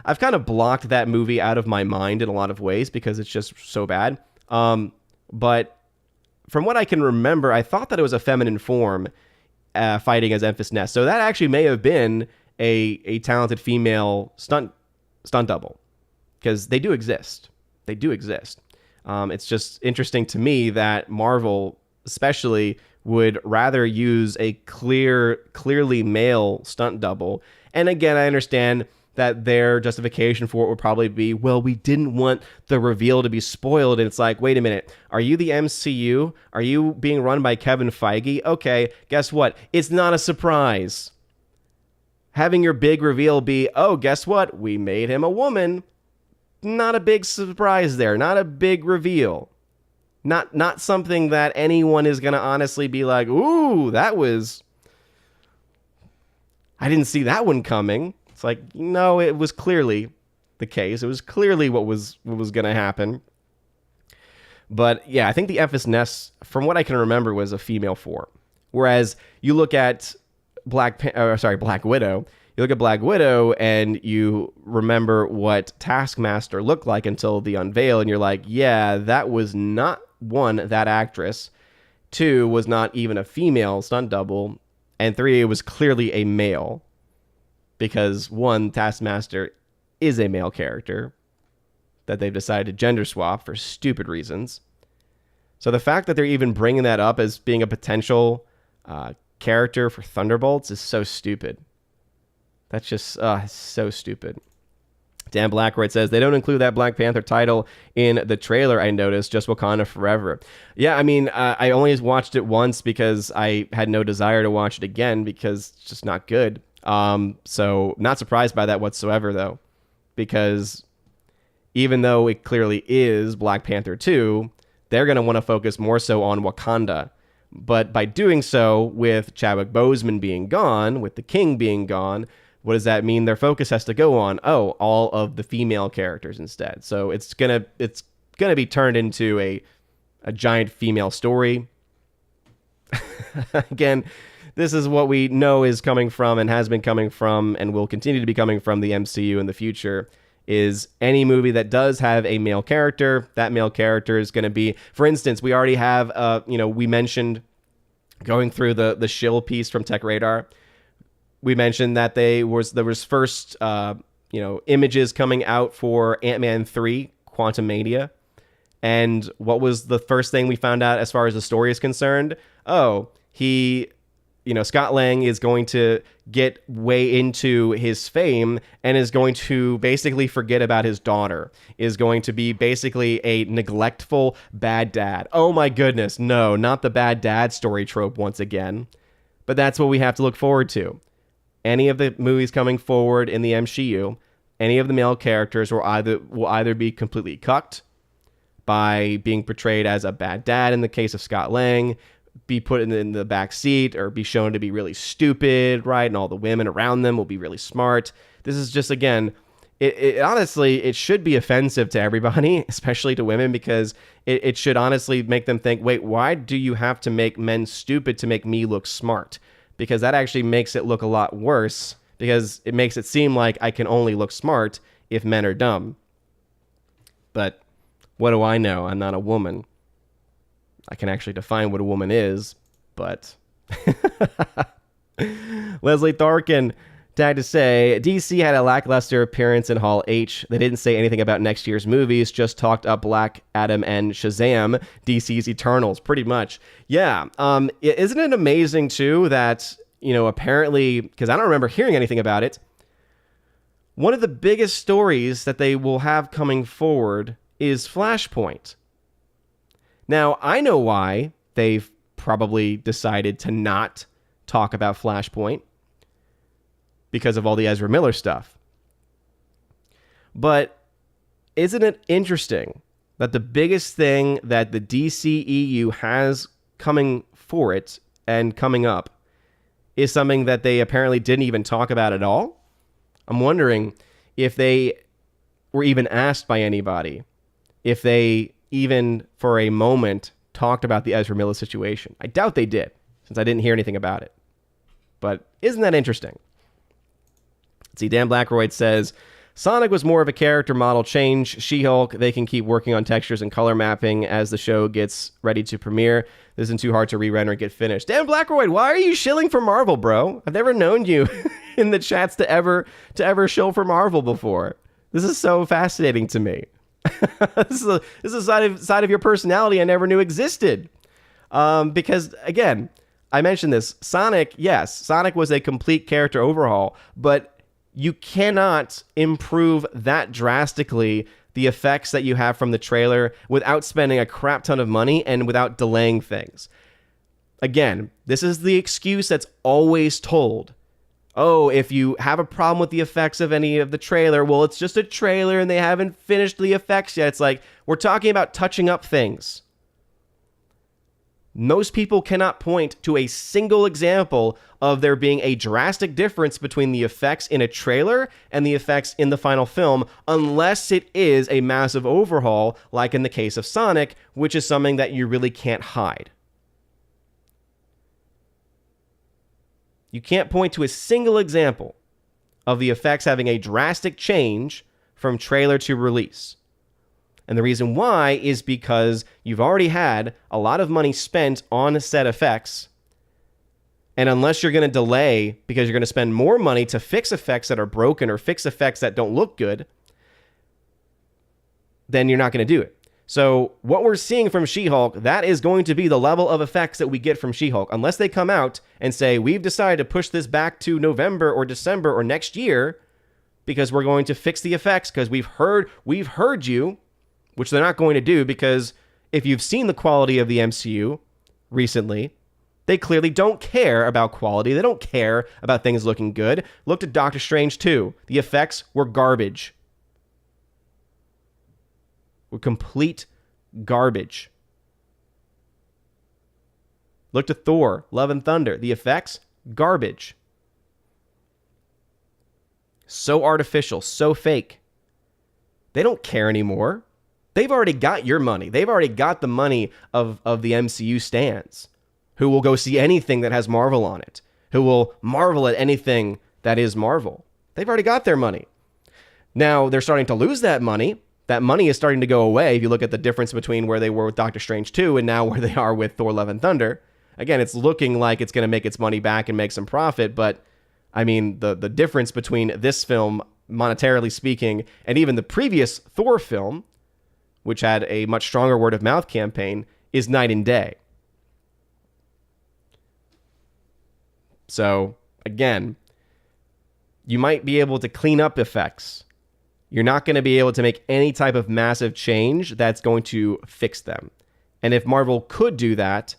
Speaker 1: I've kind of blocked that movie out of my mind in a lot of ways because it's just so bad. But from what I can remember, I thought that it was a feminine form fighting as Enfys Nest. So that actually may have been a talented female stunt double, because they do exist. It's just interesting to me that Marvel, especially, would rather use a clearly male stunt double. And again, I understand that their justification for it would probably be, well, we didn't want the reveal to be spoiled. And it's like, wait a minute, are you the MCU? Are you being run by Kevin Feige? Okay, guess what? It's not a surprise. Having your big reveal be, oh, guess what? We made him a woman. Not a big surprise there. Not a big reveal. Not something that anyone is going to honestly be like, ooh, that was... I didn't see that one coming. It's like, no, it was clearly the case. It was clearly what was going to happen. But yeah, I think the Enfys Nest, from what I can remember, was a female form. Whereas you look at Black Widow. You look at Black Widow and you remember what Taskmaster looked like until the unveil, and you're like, yeah, that was not, 1, that actress, 2, was not even a female stunt double, and 3, it was clearly a male, because 1, Taskmaster is a male character that they've decided to gender swap for stupid reasons. So the fact that they're even bringing that up as being a potential character for Thunderbolts is so stupid. That's just so stupid. Dan Blackwright says, they don't include that Black Panther title in the trailer, I noticed, just Wakanda Forever. Yeah, I mean, I only watched it once because I had no desire to watch it again because it's just not good. So not surprised by that whatsoever, though, because even though it clearly is Black Panther 2, they're going to want to focus more so on Wakanda. But by doing so, with Chadwick Boseman being gone, with the King being gone, what does that mean? Their focus has to go on, all of the female characters instead. So it's gonna be turned into a giant female story. Again, this is what we know is coming from and has been coming from and will continue to be coming from the MCU in the future, is any movie that does have a male character, that male character is going to be, for instance, we already have, we mentioned going through the shill piece from Tech Radar. We mentioned that there was first, images coming out for Ant-Man 3, Quantumania. And what was the first thing we found out as far as the story is concerned? Oh, Scott Lang is going to get way into his fame and is going to basically forget about his daughter, is going to be basically a neglectful bad dad. Oh my goodness, no, not the bad dad story trope once again. But that's what we have to look forward to. Any of the movies coming forward in the MCU, any of the male characters will either be completely cucked by being portrayed as a bad dad in the case of Scott Lang, be put in the back seat, or be shown to be really stupid, right? And all the women around them will be really smart. This is just, again, it honestly, it should be offensive to everybody, especially to women, because it should honestly make them think, wait, why do you have to make men stupid to make me look smart? Because that actually makes it look a lot worse, because it makes it seem like I can only look smart if men are dumb. But what do I know? I'm not a woman. I can actually define what a woman is, but... Leslie Tharkin tagged to say, DC had a lackluster appearance in Hall H. They didn't say anything about next year's movies, just talked up Black Adam and Shazam, DC's Eternals, pretty much. Yeah, isn't it amazing, too, that, apparently, because I don't remember hearing anything about it, one of the biggest stories that they will have coming forward is Flashpoint. Now, I know why they've probably decided to not talk about Flashpoint, because of all the Ezra Miller stuff. But isn't it interesting that the biggest thing that the DCEU has coming for it and coming up is something that they apparently didn't even talk about at all? I'm wondering if they were even asked by anybody, if they even for a moment talked about the Ezra Miller situation. I doubt they did, since I didn't hear anything about it. But isn't that interesting? Let's see, Dan Blackroyd says, Sonic was more of a character model change. She-Hulk, they can keep working on textures and color mapping as the show gets ready to premiere. This isn't too hard to re-render and get finished. Dan Blackroyd, why are you shilling for Marvel, bro? I've never known you in the chats to ever shill for Marvel before. This is so fascinating to me. This is a side of your personality I never knew existed. Because, again, I mentioned this. Sonic, yes, Sonic was a complete character overhaul, but you cannot improve that drastically the effects that you have from the trailer without spending a crap ton of money and without delaying things. Again, this is the excuse that's always told. Oh, if you have a problem with the effects of any of the trailer, well, it's just a trailer and they haven't finished the effects yet. It's like, we're talking about touching up things. Most people cannot point to a single example of there being a drastic difference between the effects in a trailer and the effects in the final film, unless it is a massive overhaul, like in the case of Sonic, which is something that you really can't hide. You can't point to a single example of the effects having a drastic change from trailer to release. And the reason why is because you've already had a lot of money spent on set effects. And unless you're going to delay because you're going to spend more money to fix effects that are broken or fix effects that don't look good, then you're not going to do it. So what we're seeing from She-Hulk, that is going to be the level of effects that we get from She-Hulk. Unless they come out and say, we've decided to push this back to November or December or next year because we're going to fix the effects because we've heard you. Which they're not going to do, because if you've seen the quality of the MCU recently, they clearly don't care about quality. They don't care about things looking good. Looked at Doctor Strange 2. The effects were garbage. Were complete garbage. Looked at Thor, Love and Thunder. The effects, garbage. So artificial, so fake. They don't care anymore. They've already got your money. They've already got the money of the MCU stans, who will go see anything that has Marvel on it, who will marvel at anything that is Marvel. They've already got their money. Now, they're starting to lose that money. That money is starting to go away if you look at the difference between where they were with Doctor Strange 2 and now where they are with Thor, Love and Thunder. Again, it's looking like it's going to make its money back and make some profit, but, I mean, the difference between this film, monetarily speaking, and even the previous Thor film, which had a much stronger word-of-mouth campaign, is night and day. So, again, you might be able to clean up effects. You're not going to be able to make any type of massive change that's going to fix them. And if Marvel could do that,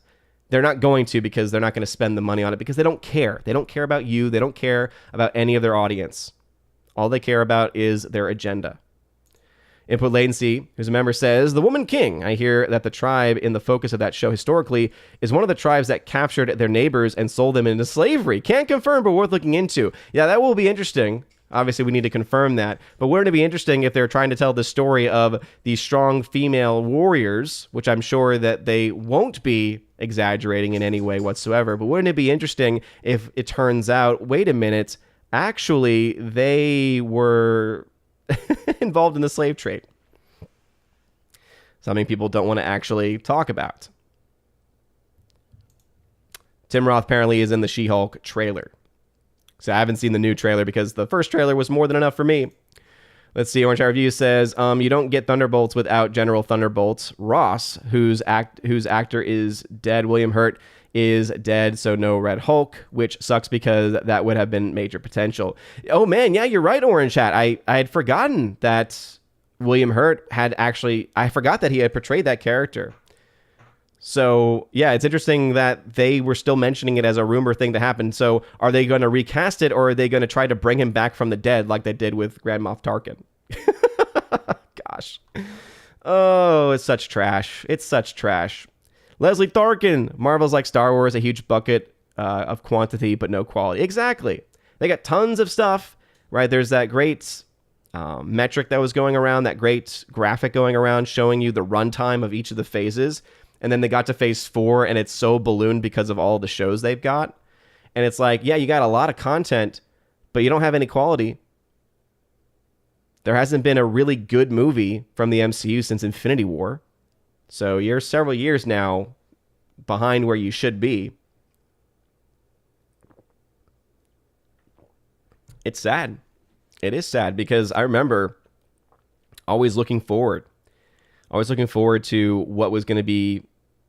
Speaker 1: they're not going to, because they're not going to spend the money on it, because they don't care. They don't care about you. They don't care about any of their audience. All they care about is their agenda. Input Latency, who's a member, says, The Woman King. I hear that the tribe in the focus of that show historically is one of the tribes that captured their neighbors and sold them into slavery. Can't confirm, but worth looking into. Yeah, that will be interesting. Obviously, we need to confirm that. But wouldn't it be interesting if they're trying to tell the story of these strong female warriors, which I'm sure that they won't be exaggerating in any way whatsoever. But wouldn't it be interesting if it turns out, wait a minute, actually, they were involved in the slave trade? Something people don't want to actually talk about. Tim Roth apparently is in the She-Hulk trailer. So I haven't seen the new trailer because the first trailer was more than enough for me. Let's see. Orange Eye Review says, you don't get Thunderbolts without General Thunderbolts. Ross, whose actor is dead. William Hurt is dead, so no Red Hulk, which sucks because that would have been major potential. Oh, man. Yeah, you're right, Orange Hat. I had forgotten that William Hurt had actually... I forgot that he had portrayed that character. So, yeah, it's interesting that they were still mentioning it as a rumor thing to happen. So, are they going to recast it, or are they going to try to bring him back from the dead like they did with Grand Moff Tarkin? Gosh. Oh, it's such trash. It's such trash. Leslie Tarkin. Marvel's like Star Wars, a huge bucket of quantity, but no quality. Exactly. They got tons of stuff, right? There's that great metric that was going around, that great graphic going around showing you the runtime of each of the phases. And then they got to phase 4, and it's so ballooned because of all the shows they've got. And it's like, yeah, you got a lot of content, but you don't have any quality. There hasn't been a really good movie from the MCU since Infinity War. So you're several years now behind where you should be. It's sad. It is sad because I remember always looking forward to what was going to be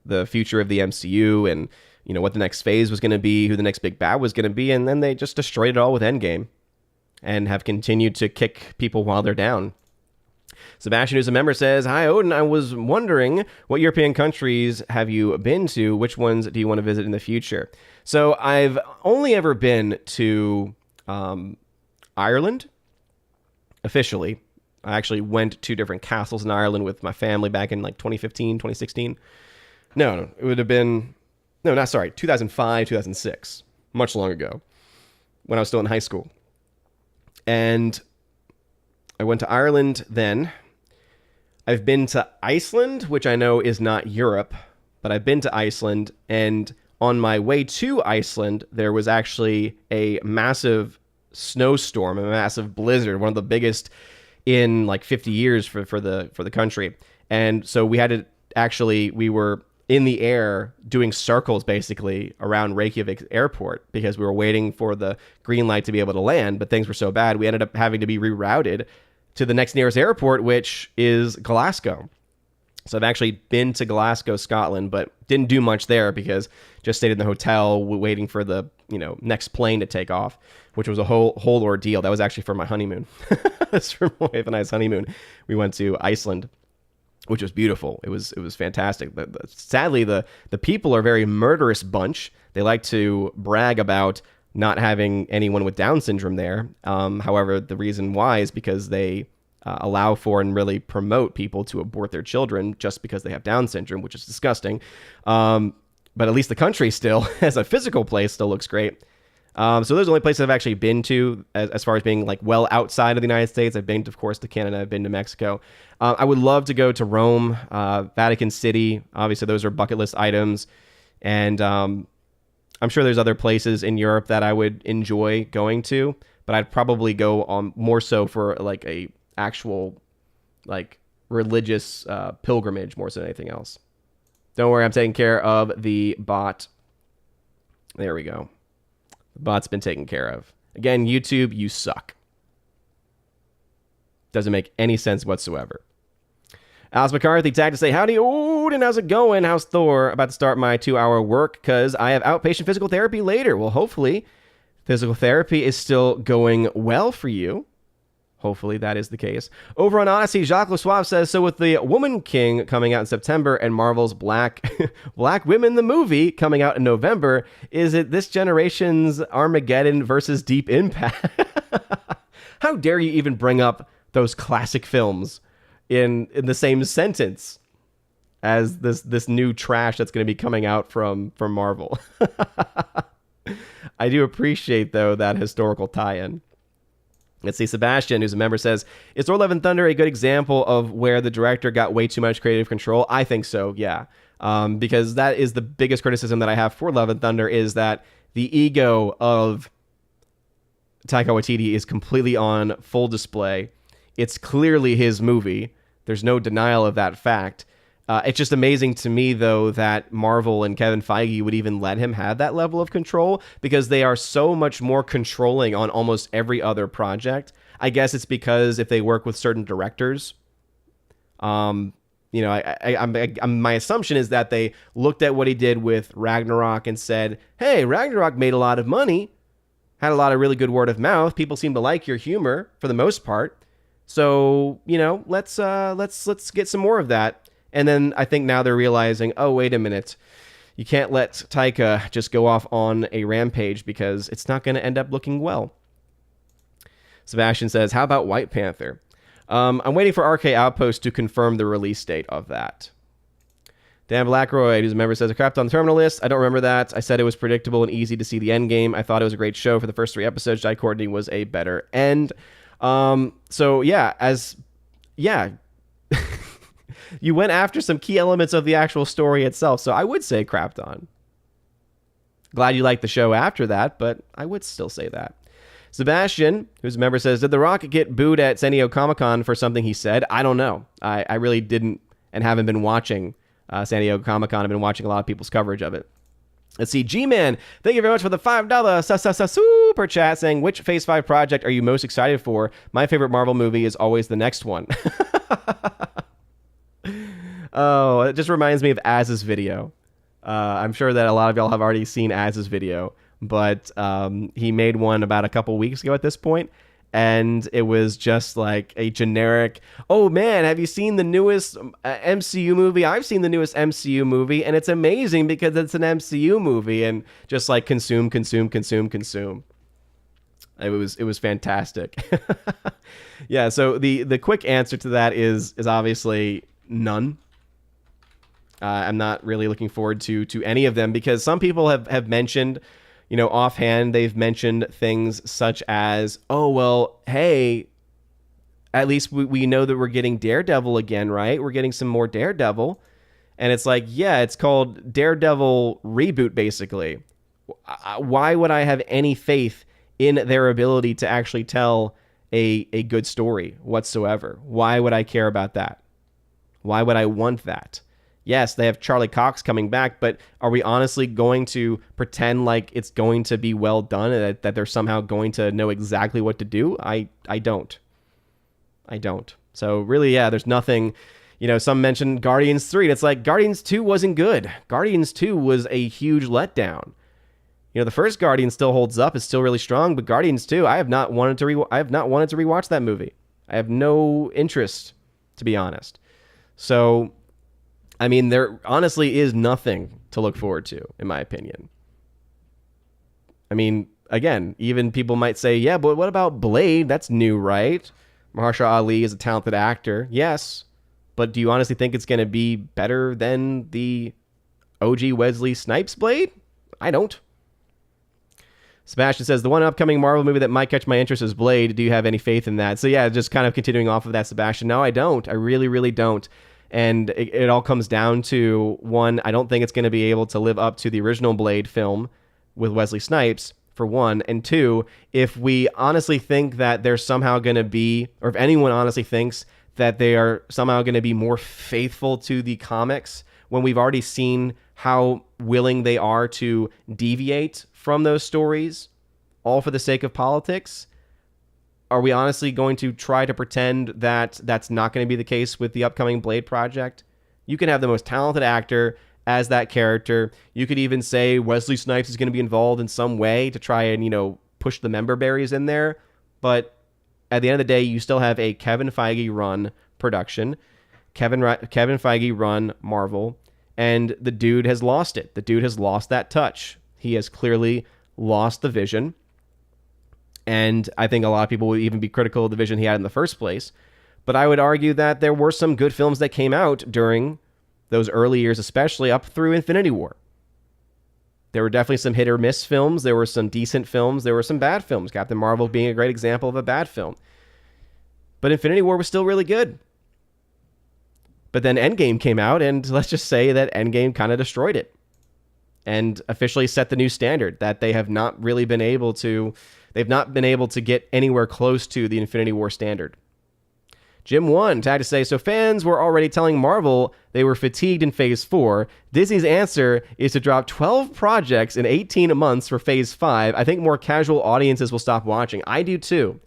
Speaker 1: the future of the MCU and, you know, what the next phase was going to be, who the next big bad was going to be. And then they just destroyed it all with Endgame and have continued to kick people while they're down. Sebastian, who's a member, says, "Hi, Odin. I was wondering, what European countries have you been to? Which ones do you want to visit in the future?" So I've only ever been to Ireland, officially. I actually went to 2 different castles in Ireland with my family back in like 2015, 2016. No, it would have been, 2005, 2006, much long ago, when I was still in high school. And I went to Ireland then. I've been to Iceland, which I know is not Europe, but I've been to Iceland. And on my way to Iceland, there was actually a massive snowstorm, a massive blizzard, one of the biggest in like 50 years for the country. And so we were in the air doing circles basically around Reykjavik airport because we were waiting for the green light to be able to land, but things were so bad we ended up having to be rerouted to the next nearest airport, which is Glasgow. So I've actually been to Glasgow, Scotland, but didn't do much there because just stayed in the hotel waiting for the, next plane to take off, which was a whole ordeal. That was actually for my honeymoon. That's for my wife and I's honeymoon. We went to Iceland, which was beautiful. It was fantastic. Sadly, the people are a very murderous bunch. They like to brag about not having anyone with Down syndrome there. However, the reason why is because they allow for and really promote people to abort their children just because they have Down syndrome, which is disgusting. But at least the country still, as a physical place, still looks great. So those are the only places I've actually been to as far as being like well outside of the United States. I've been, of course, to Canada. I've been to Mexico. I would love to go to Rome, Vatican City. Obviously, those are bucket list items. And I'm sure there's other places in Europe that I would enjoy going to, but I'd probably go on more so for like a actual like religious pilgrimage more so than anything else. Don't worry, I'm taking care of the bot. There we go. The bot's been taken care of. Again, YouTube, you suck. Doesn't make any sense whatsoever. Alice McCarthy tagged to say, "Howdy, Odin, how's it going? How's Thor? About to start my 2-hour work because I have outpatient physical therapy later." Well, hopefully, physical therapy is still going well for you. Hopefully that is the case. Over on Odyssey, Jacques Lesoif says, "So with the Woman King coming out in September and Marvel's Black Women the movie coming out in November, is it this generation's Armageddon versus Deep Impact?" How dare you even bring up those classic films in the same sentence as this new trash that's going to be coming out from Marvel. I do appreciate, though, that historical tie-in. Let's see, Sebastian, who's a member, says, is Thor Love and Thunder a good example of where the director got way too much creative control? I think so, yeah. Because that is the biggest criticism that I have for Love and Thunder, is that the ego of Taika Waititi is completely on full display. It's clearly his movie. There's no denial of that fact. It's just amazing to me, though, that Marvel and Kevin Feige would even let him have that level of control, because they are so much more controlling on almost every other project. I guess it's because if they work with certain directors, my assumption is that they looked at what he did with Ragnarok and said, hey, Ragnarok made a lot of money, had a lot of really good word of mouth. People seem to like your humor for the most part. So, let's get some more of that. And then I think now they're realizing, oh, wait a minute. You can't let Taika just go off on a rampage, because it's not going to end up looking well. Sebastian says, how about White Panther? I'm waiting for RK Outpost to confirm the release date of that. Dan Blackroyd, who's a member, says, I crapped on the Terminal List. I don't remember that. I said it was predictable and easy to see the end game. I thought it was a great show for the first 3 episodes. Jai Courtney was a better end. You went after some key elements of the actual story itself, so I would say crapped on. Glad you liked the show after that, but I would still say that. Sebastian, who's a member, says, did The Rock get booed at San Diego Comic-Con for something he said? I don't know. I really didn't and haven't been watching San Diego Comic-Con. I've been watching a lot of people's coverage of it. Let's see, G-Man, thank you very much for the $5 super chat, saying, which Phase 5 project are you most excited for? My favorite Marvel movie is always the next one. Oh, it just reminds me of Az's video. I'm sure that a lot of y'all have already seen Az's video, but he made one about a couple weeks ago at this point, and it was just like a generic, oh man, have you seen the newest MCU movie? I've seen the newest MCU movie, and it's amazing because it's an MCU movie, and just like consume. It was fantastic. Yeah, so the quick answer to that is obviously none. I'm not really looking forward to any of them, because some people have mentioned, offhand, they've mentioned things such as, oh, well, hey, at least we know that we're getting Daredevil again, right? We're getting some more Daredevil. And it's like, yeah, it's called Daredevil Reboot, basically. Why would I have any faith in their ability to actually tell a good story whatsoever? Why would I care about that? Why would I want that? Yes, they have Charlie Cox coming back, but are we honestly going to pretend like it's going to be well done and that they're somehow going to know exactly what to do? I don't. So really, yeah, there's nothing. Some mentioned Guardians 3, and it's like Guardians 2 wasn't good. Guardians 2 was a huge letdown. The first Guardian still holds up, it's still really strong, but Guardians 2, I have not wanted to rewatch that movie. I have no interest, to be honest. So, I mean, there honestly is nothing to look forward to, in my opinion. I mean, again, even people might say, yeah, but what about Blade? That's new, right? Mahershala Ali is a talented actor. Yes, but do you honestly think it's going to be better than the OG Wesley Snipes Blade? I don't. Sebastian says, the one upcoming Marvel movie that might catch my interest is Blade. Do you have any faith in that? So yeah, just kind of continuing off of that, Sebastian. No, I don't. I really, really don't. And it all comes down to, one, I don't think it's going to be able to live up to the original Blade film with Wesley Snipes, for one. And two, if we honestly think that they're somehow going to be, or if anyone honestly thinks that they are somehow going to be more faithful to the comics, when we've already seen how willing they are to deviate from those stories, all for the sake of politics, are we honestly going to try to pretend that that's not going to be the case with the upcoming Blade project? You can have the most talented actor as that character. You could even say Wesley Snipes is going to be involved in some way to try and, push the member berries in there. But at the end of the day, you still have a Kevin Feige run production, Kevin Feige run Marvel, and the dude has lost it. The dude has lost that touch. He has clearly lost the vision. And I think a lot of people would even be critical of the vision he had in the first place. But I would argue that there were some good films that came out during those early years, especially up through Infinity War. There were definitely some hit or miss films. There were some decent films. There were some bad films. Captain Marvel being a great example of a bad film. But Infinity War was still really good. But then Endgame came out, and let's just say that Endgame kind of destroyed it and officially set the new standard that they have not really been able to, they've not been able to get anywhere close to the Infinity War standard. Jim 1 had to say, so fans were already telling Marvel they were fatigued in Phase 4. Disney's answer is to drop 12 projects in 18 months for Phase 5. I think more casual audiences will stop watching. I do too.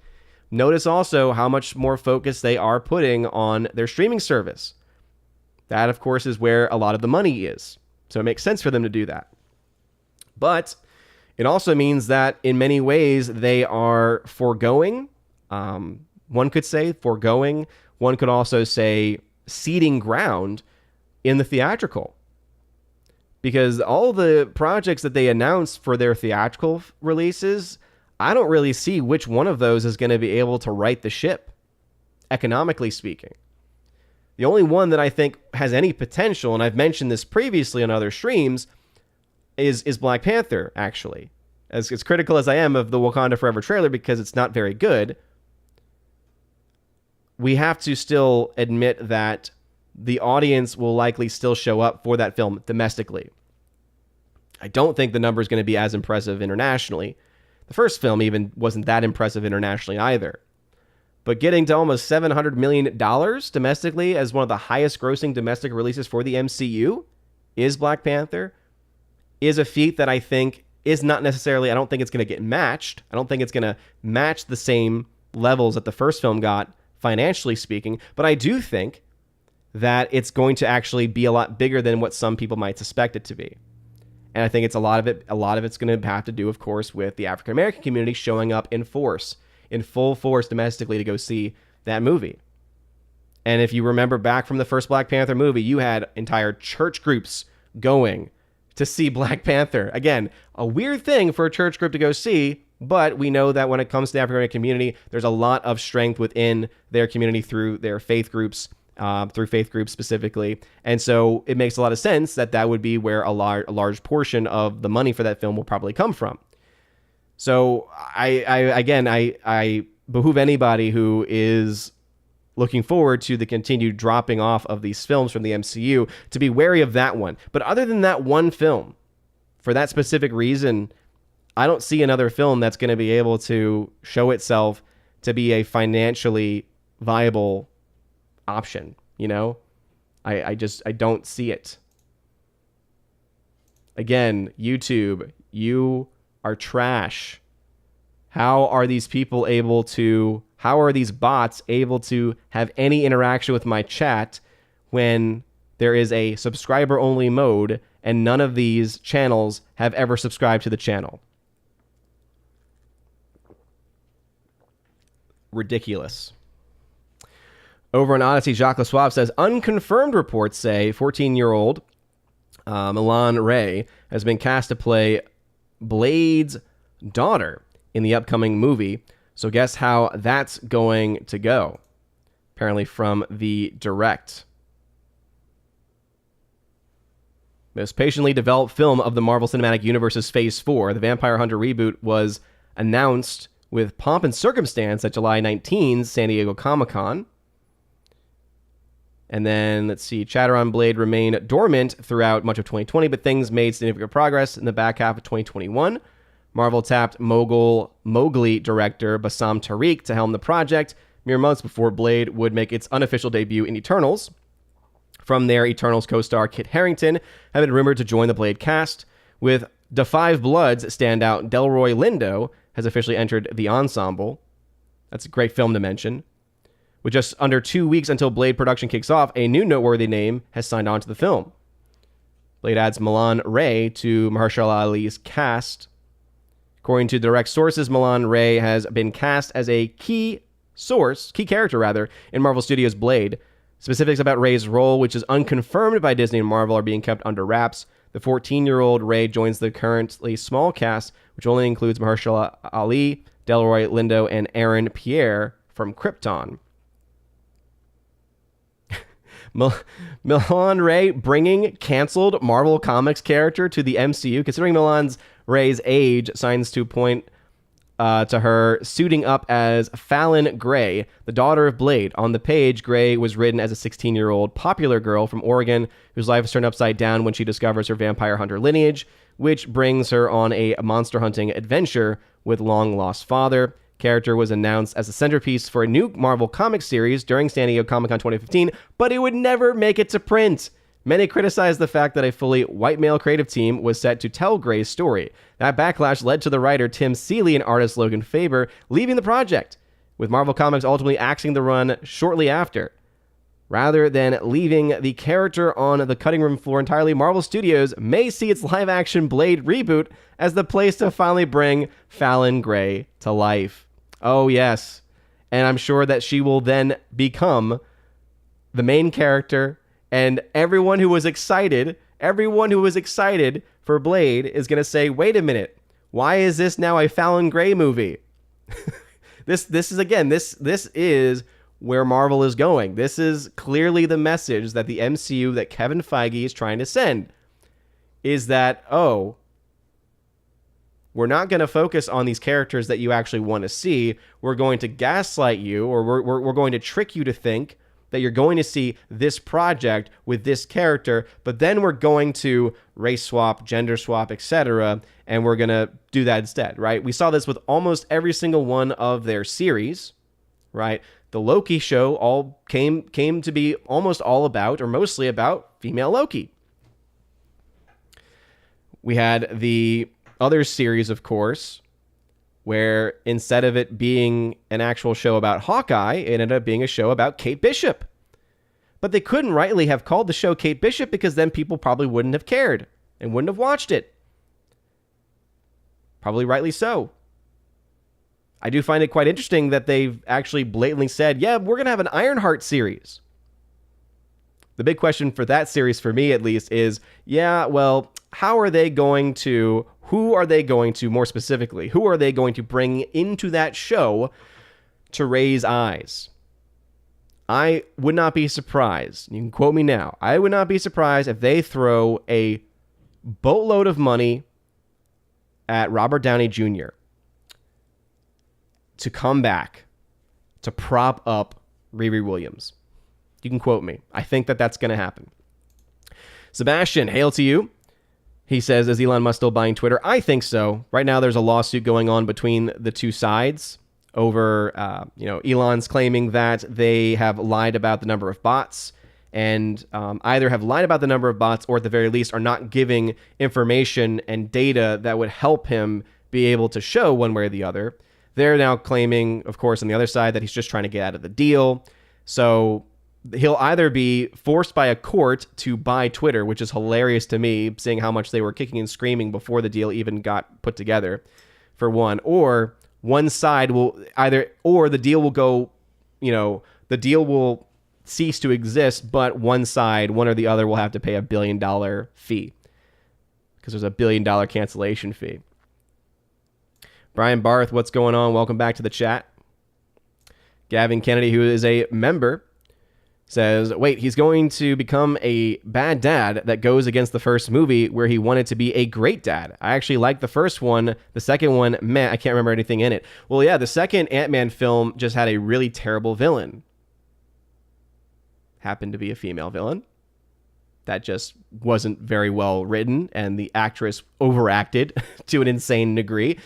Speaker 1: Notice also how much more focus they are putting on their streaming service. That, of course, is where a lot of the money is. So it makes sense for them to do that. But it also means that in many ways they are foregoing, one could say foregoing, one could also say ceding ground in the theatrical. Because all the projects that they announced for their theatrical releases, I don't really see which one of those is going to be able to right the ship, economically speaking. The only one that I think has any potential, and I've mentioned this previously on other streams, is Black Panther, actually. As critical as I am of the Wakanda Forever trailer because it's not very good, we have to still admit that the audience will likely still show up for that film domestically. I don't think the number is going to be as impressive internationally. The first film even wasn't that impressive internationally either. But getting to almost $700 million domestically as one of the highest grossing domestic releases for the MCU is Black Panther is a feat that I think is not necessarily, I don't think it's going to get matched. I don't think it's going to match the same levels that the first film got, financially speaking. But I do think that it's going to actually be a lot bigger than what some people might suspect it to be. And I think it's a lot of it's going to have to do, of course, with the African American community showing up in full force domestically to go see that movie. And if you remember back from the first Black Panther movie, you had entire church groups going to see Black Panther. Again, a weird thing for a church group to go see, but we know that when it comes to the African American community, there's a lot of strength within their community through their faith groups, specifically. And so it makes a lot of sense that that would be where a large portion of the money for that film will probably come from. So I behoove anybody who is looking forward to the continued dropping off of these films from the MCU to be wary of that one. But other than that one film, for that specific reason, I don't see another film that's going to be able to show itself to be a financially viable option. You know, I don't see it. Again, YouTube, you are trash. How are these bots able to have any interaction with my chat when there is a subscriber only mode and none of these channels have ever subscribed to the channel? Ridiculous. Over on Odyssey, Jacques Lesoif says, unconfirmed reports say 14-year-old Milan Ray has been cast to play Blade's daughter in the upcoming movie. So guess how that's going to go? Apparently from the direct. Most patiently developed film of the Marvel Cinematic Universe's Phase 4, the Vampire Hunter reboot, was announced with pomp and circumstance at July 19's San Diego Comic-Con. And then, let's see, chatter on Blade remained dormant throughout much of 2020, but things made significant progress in the back half of 2021. Marvel tapped Mowgli director Bassam Tariq to helm the project mere months before Blade would make its unofficial debut in Eternals. From there, Eternals co-star Kit Harington had been rumored to join the Blade cast, with Da Five Bloods standout Delroy Lindo has officially entered the ensemble. That's a great film to mention. With just under 2 weeks until Blade production kicks off, a new noteworthy name has signed on to the film. Blade adds Milan Ray to Mahershala Ali's cast. According to direct sources, Milan Ray has been cast as a key character in Marvel Studios' Blade. Specifics about Ray's role, which is unconfirmed by Disney and Marvel, are being kept under wraps. The 14-year-old Ray joins the currently small cast, which only includes Mahershala Ali, Delroy Lindo, and Aaron Pierre from Krypton. Milan Ray bringing canceled Marvel Comics character to the MCU. Considering Milan Ray's age, signs to point to her suiting up as Fallon Gray, the daughter of Blade. On the page, Gray was written as a 16-year-old popular girl from Oregon whose life is turned upside down when she discovers her vampire hunter lineage, which brings her on a monster hunting adventure with long-lost father. Character was announced as a centerpiece for a new Marvel Comics series during San Diego Comic-Con 2015, but it would never make it to print. Many criticized the fact that a fully white male creative team was set to tell Gray's story. That backlash led to the writer Tim Seeley and artist Logan Faber leaving the project, with Marvel Comics ultimately axing the run shortly after. Rather than leaving the character on the cutting room floor entirely, Marvel Studios may see its live-action Blade reboot as the place to finally bring Fallon Gray to life. Oh, yes. And I'm sure that she will then become the main character, and everyone who was excited for Blade is going to say, wait a minute, why is this now a Fallon Gray movie? This is where Marvel is going. This is clearly the message that the MCU, that Kevin Feige is trying to send, is that, oh, we're not going to focus on these characters that you actually want to see. We're going to gaslight you, or we're going to trick you to think that you're going to see this project with this character, but then we're going to race swap, gender swap, etc., and we're going to do that instead, right? We saw this with almost every single one of their series, right? The Loki show all came to be almost all about, or mostly about, female Loki. We had the other series, of course, where instead of it being an actual show about Hawkeye, it ended up being a show about Kate Bishop. But they couldn't rightly have called the show Kate Bishop because then people probably wouldn't have cared and wouldn't have watched it. Probably rightly so. I do find it quite interesting that they've actually blatantly said, yeah, we're going to have an Ironheart series. The big question for that series, for me at least, is, yeah, well, who are they going to, more specifically, who are they going to bring into that show to raise eyes? I would not be surprised, you can quote me now, I would not be surprised if they throw a boatload of money at Robert Downey Jr. to come back to prop up Riri Williams. You can quote me. I think that that's going to happen. Sebastian, hail to you. He says, is Elon Musk still buying Twitter? I think so. Right now, there's a lawsuit going on between the two sides over, Elon's claiming that they have lied about the number of bots, and either have lied about the number of bots or at the very least are not giving information and data that would help him be able to show one way or the other. They're now claiming, of course, on the other side that he's just trying to get out of the deal. So he'll either be forced by a court to buy Twitter, which is hilarious to me, seeing how much they were kicking and screaming before the deal even got put together, for one, or one side will or the deal will go, the deal will cease to exist, but one or the other will have to pay $1 billion fee because there's a $1 billion cancellation fee. Brian Barth, what's going on? Welcome back to the chat. Gavin Kennedy, who is a member, says, wait, he's going to become a bad dad that goes against the first movie where he wanted to be a great dad. I actually like the first one. The second one, I can't remember anything in it. Well, yeah, the second Ant-Man film just had a really terrible villain. Happened to be a female villain. That just wasn't very well written, and the actress overacted to an insane degree.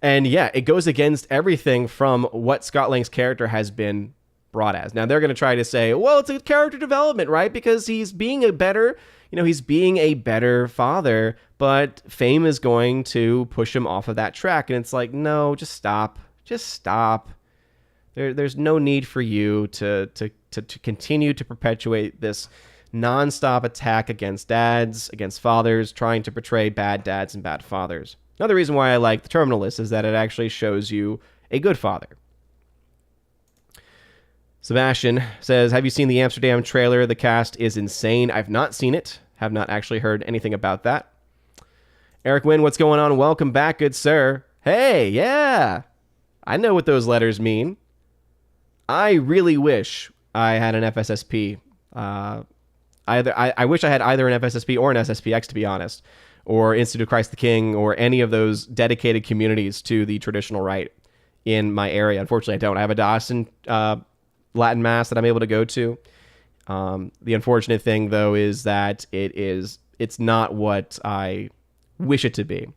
Speaker 1: And yeah, it goes against everything from what Scott Lang's character has been brought as. Now they're going to try to say, well, it's a character development, right? Because he's being a better father, but fame is going to push him off of that track. And it's like, no, just stop. There's no need for you to continue to perpetuate this nonstop attack against dads, against fathers, trying to portray bad dads and bad fathers. Another reason why I like The Terminal List is that it actually shows you a good father. Sebastian says, have you seen the Amsterdam trailer? The cast is insane. I've not seen it. Have not actually heard anything about that. Eric Wynn, what's going on? Welcome back, good sir. Hey, yeah. I know what those letters mean. I really wish I had an FSSP I wish I had either an FSSP or an SSPX, to be honest, or Institute of Christ the King, or any of those dedicated communities to the traditional rite in my area. Unfortunately, I don't. I have a Dawson Latin Mass that I'm able to go to. The unfortunate thing, though, is that it's not what I wish it to be.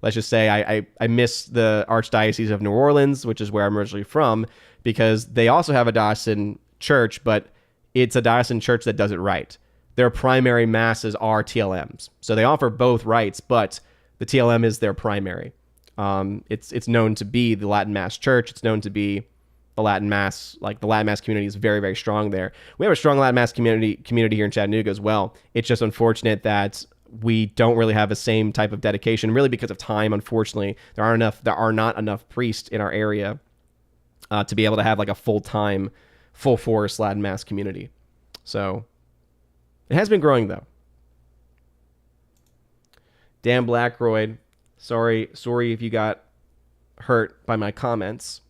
Speaker 1: Let's just say I miss the Archdiocese of New Orleans, which is where I'm originally from, because they also have a Dawson church, but it's a Dawson church that does it right. Their primary masses are TLMs. So they offer both rites, but the TLM is their primary. It's known to be the Latin Mass church. It's known to be the Latin Mass, like the Latin Mass community is very, very strong there. We have a strong Latin Mass community here in Chattanooga as well. It's just unfortunate that we don't really have the same type of dedication, really because of time. Unfortunately, there are not enough priests in our area to be able to have like a full-time, full-force Latin Mass community. So it has been growing, though. Dan Blackroyd, sorry if you got hurt by my comments.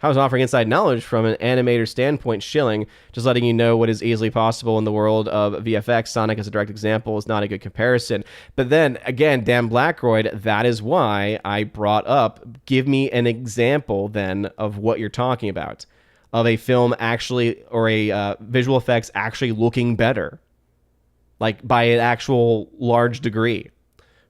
Speaker 1: I was offering inside knowledge from an animator standpoint, shilling, just letting you know what is easily possible in the world of VFX. Sonic as a direct example is not a good comparison. But then, again, Dan Blackroyd, that is why I brought up, give me an example then of what you're talking about, of a film actually, or a visual effects actually looking better, like by an actual large degree,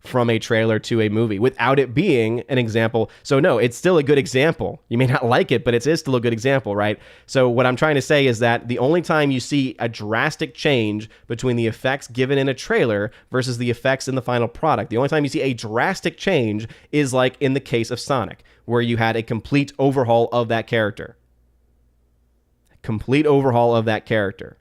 Speaker 1: from a trailer to a movie, without it being an example. So no, it's still a good example. You may not like it, but it is still a good example, right? So what I'm trying to say is that the only time you see a drastic change between the effects given in a trailer versus the effects in the final product, the only time you see a drastic change is like in the case of Sonic, where you had a complete overhaul of that character. Complete overhaul of that character.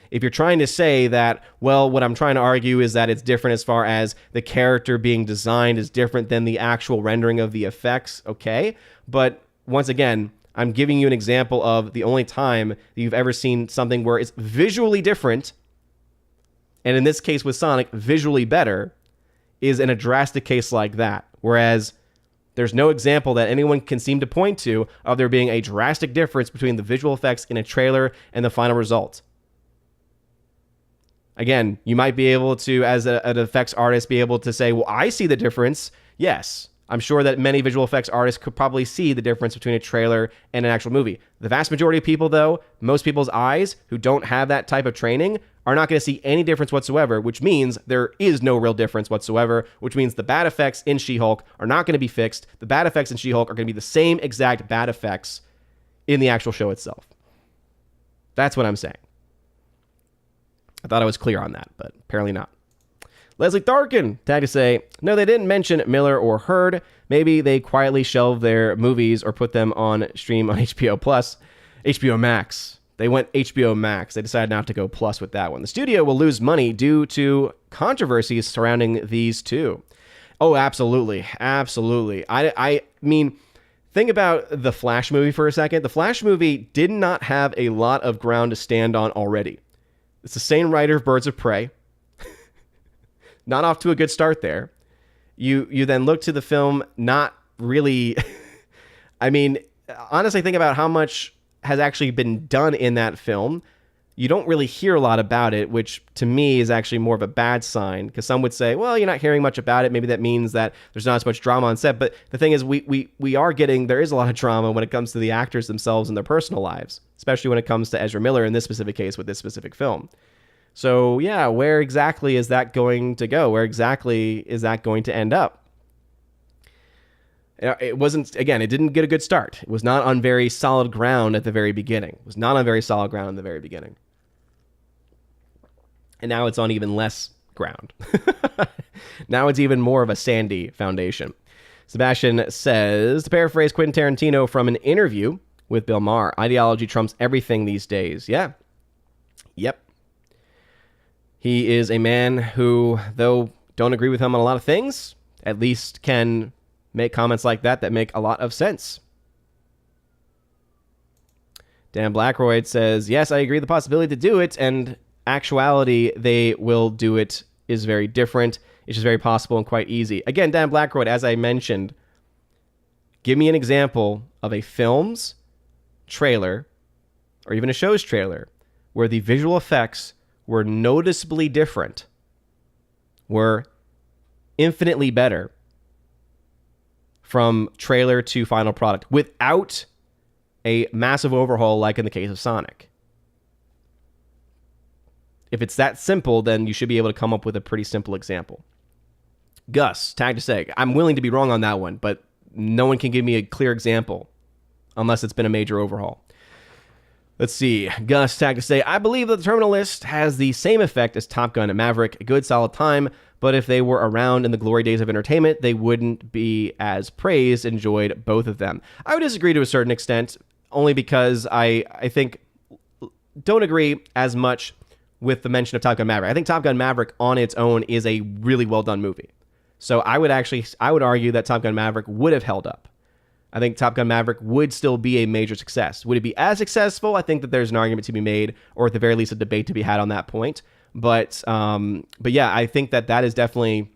Speaker 1: If you're trying to say that, well, what I'm trying to argue is that it's different as far as the character being designed is different than the actual rendering of the effects, okay? But once again, I'm giving you an example of the only time that you've ever seen something where it's visually different, and in this case with Sonic, visually better, is in a drastic case like that. Whereas there's no example that anyone can seem to point to of there being a drastic difference between the visual effects in a trailer and the final result. Again, you might be able to, as an effects artist, be able to say, well, I see the difference. Yes, I'm sure that many visual effects artists could probably see the difference between a trailer and an actual movie. The vast majority of people, though, most people's eyes who don't have that type of training are not going to see any difference whatsoever, which means there is no real difference whatsoever, which means the bad effects in She-Hulk are not going to be fixed. The bad effects in She-Hulk are going to be the same exact bad effects in the actual show itself. That's what I'm saying. I thought I was clear on that, but apparently not. Leslie Tharkin tagged to say, no, they didn't mention Miller or Hurd. Maybe they quietly shelved their movies or put them on stream on HBO Plus. HBO Max. They went HBO Max. They decided not to go Plus with that one. The studio will lose money due to controversies surrounding these two. Oh, absolutely. Absolutely. I mean, think about the Flash movie for a second. The Flash movie did not have a lot of ground to stand on already. It's the same writer of Birds of Prey. Not off to a good start there. You then look to the film, not really... I mean, honestly, think about how much has actually been done in that film. You don't really hear a lot about it, which to me is actually more of a bad sign, because some would say, well, you're not hearing much about it. Maybe that means that there's not as much drama on set. But the thing is, there is a lot of drama when it comes to the actors themselves and their personal lives, especially when it comes to Ezra Miller in this specific case with this specific film. So yeah, where exactly is that going to go? Where exactly is that going to end up? It wasn't, again, it didn't get a good start. It was not on very solid ground at the very beginning. It was not on very solid ground in the very beginning. And now it's on even less ground. Now it's even more of a sandy foundation. Sebastian says, to paraphrase Quentin Tarantino from an interview with Bill Maher, ideology trumps everything these days. Yeah. Yep. He is a man who, though don't agree with him on a lot of things, at least can make comments like that make a lot of sense. Dan Blackroyd says, yes, I agree the possibility to do it, and actuality, they will do it is very different. It's just very possible and quite easy. Again, Dan Blackroyd, as I mentioned, give me an example of a film's trailer or even a show's trailer where the visual effects were noticeably different, were infinitely better from trailer to final product without a massive overhaul like in the case of Sonic. If it's that simple, then you should be able to come up with a pretty simple example. Gus, tag to say, I'm willing to be wrong on that one, but no one can give me a clear example unless it's been a major overhaul. Let's see. Gus, tag to say, I believe that the Terminal List has the same effect as Top Gun and Maverick, a good solid time, but if they were around in the glory days of entertainment, they wouldn't be as praised. Enjoyed both of them. I would disagree to a certain extent, only because I think don't agree as much with the mention of Top Gun Maverick. I think Top Gun Maverick on its own is a really well done movie. So I would argue that Top Gun Maverick would have held up. I think Top Gun Maverick would still be a major success. Would it be as successful? I think that there's an argument to be made, or at the very least a debate to be had on that point. But yeah, I think that is definitely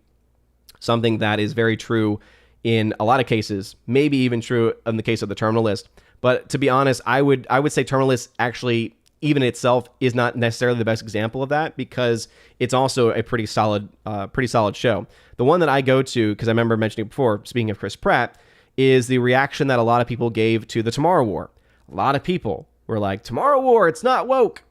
Speaker 1: something that is very true in a lot of cases, maybe even true in the case of the Terminal List. But to be honest, I would say Terminal List actually, even itself, is not necessarily the best example of that, because it's also a pretty solid show. The one that I go to, because I remember mentioning it before, speaking of Chris Pratt, is the reaction that a lot of people gave to the Tomorrow War. A lot of people were like, Tomorrow War, it's not woke.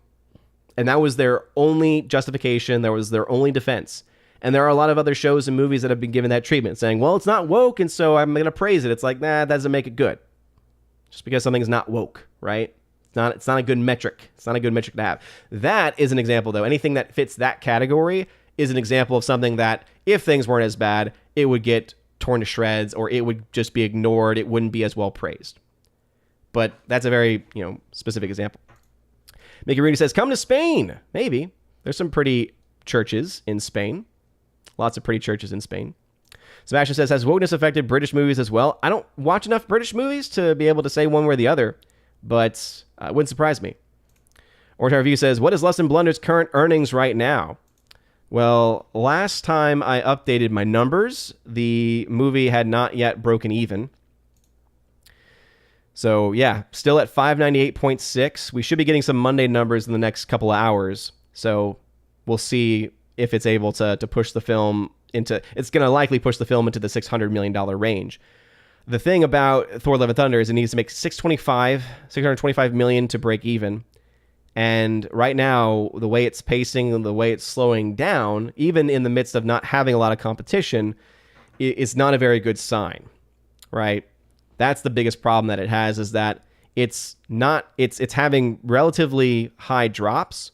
Speaker 1: And that was their only justification. That was their only defense. And there are a lot of other shows and movies that have been given that treatment, saying, well, it's not woke, and so I'm going to praise it. It's like, nah, that doesn't make it good. Just because something's not woke, right? It's not a good metric. It's not a good metric to have. That is an example, though. Anything that fits that category is an example of something that, if things weren't as bad, it would get torn to shreds, or it would just be ignored. It wouldn't be as well praised. But that's a very, specific example. Mickey Rooney says, come to Spain. Maybe. There's some pretty churches in Spain. Lots of pretty churches in Spain. Sebastian says, has wokeness affected British movies as well? I don't watch enough British movies to be able to say one way or the other, but it wouldn't surprise me. Orange Review says, what is Less Than Blunder's current earnings right now? Well, last time I updated my numbers, the movie had not yet broken even. So yeah, still at 598.6. We should be getting some Monday numbers in the next couple of hours. So we'll see if it's able to push the film into, it's going to likely push the film into the $600 million range. The thing about Thor: Love and Thunder is it needs to make $625 million to break even. And right now, the way it's pacing and the way it's slowing down, even in the midst of not having a lot of competition, is not a very good sign, right? That's the biggest problem that it has, is that it's having relatively high drops,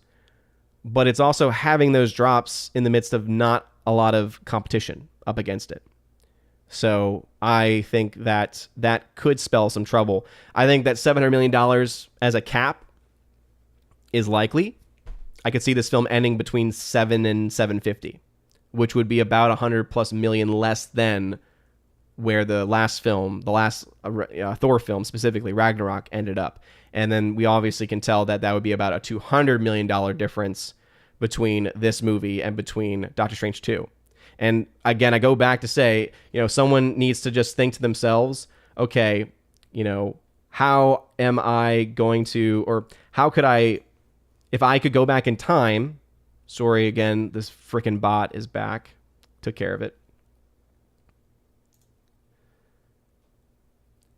Speaker 1: but it's also having those drops in the midst of not a lot of competition up against it. So I think that could spell some trouble. I think that $700 million as a cap is likely. I could see this film ending between 7 and 750, which would be about $100+ million less than where the last Thor film, specifically Ragnarok, ended up. And then we obviously can tell that would be about a $200 million difference between this movie and between Doctor Strange 2. And again, I go back to say, someone needs to just think to themselves, okay, how am I going to, or how could I, if I could go back in time, sorry, again, this freaking bot is back, took care of it.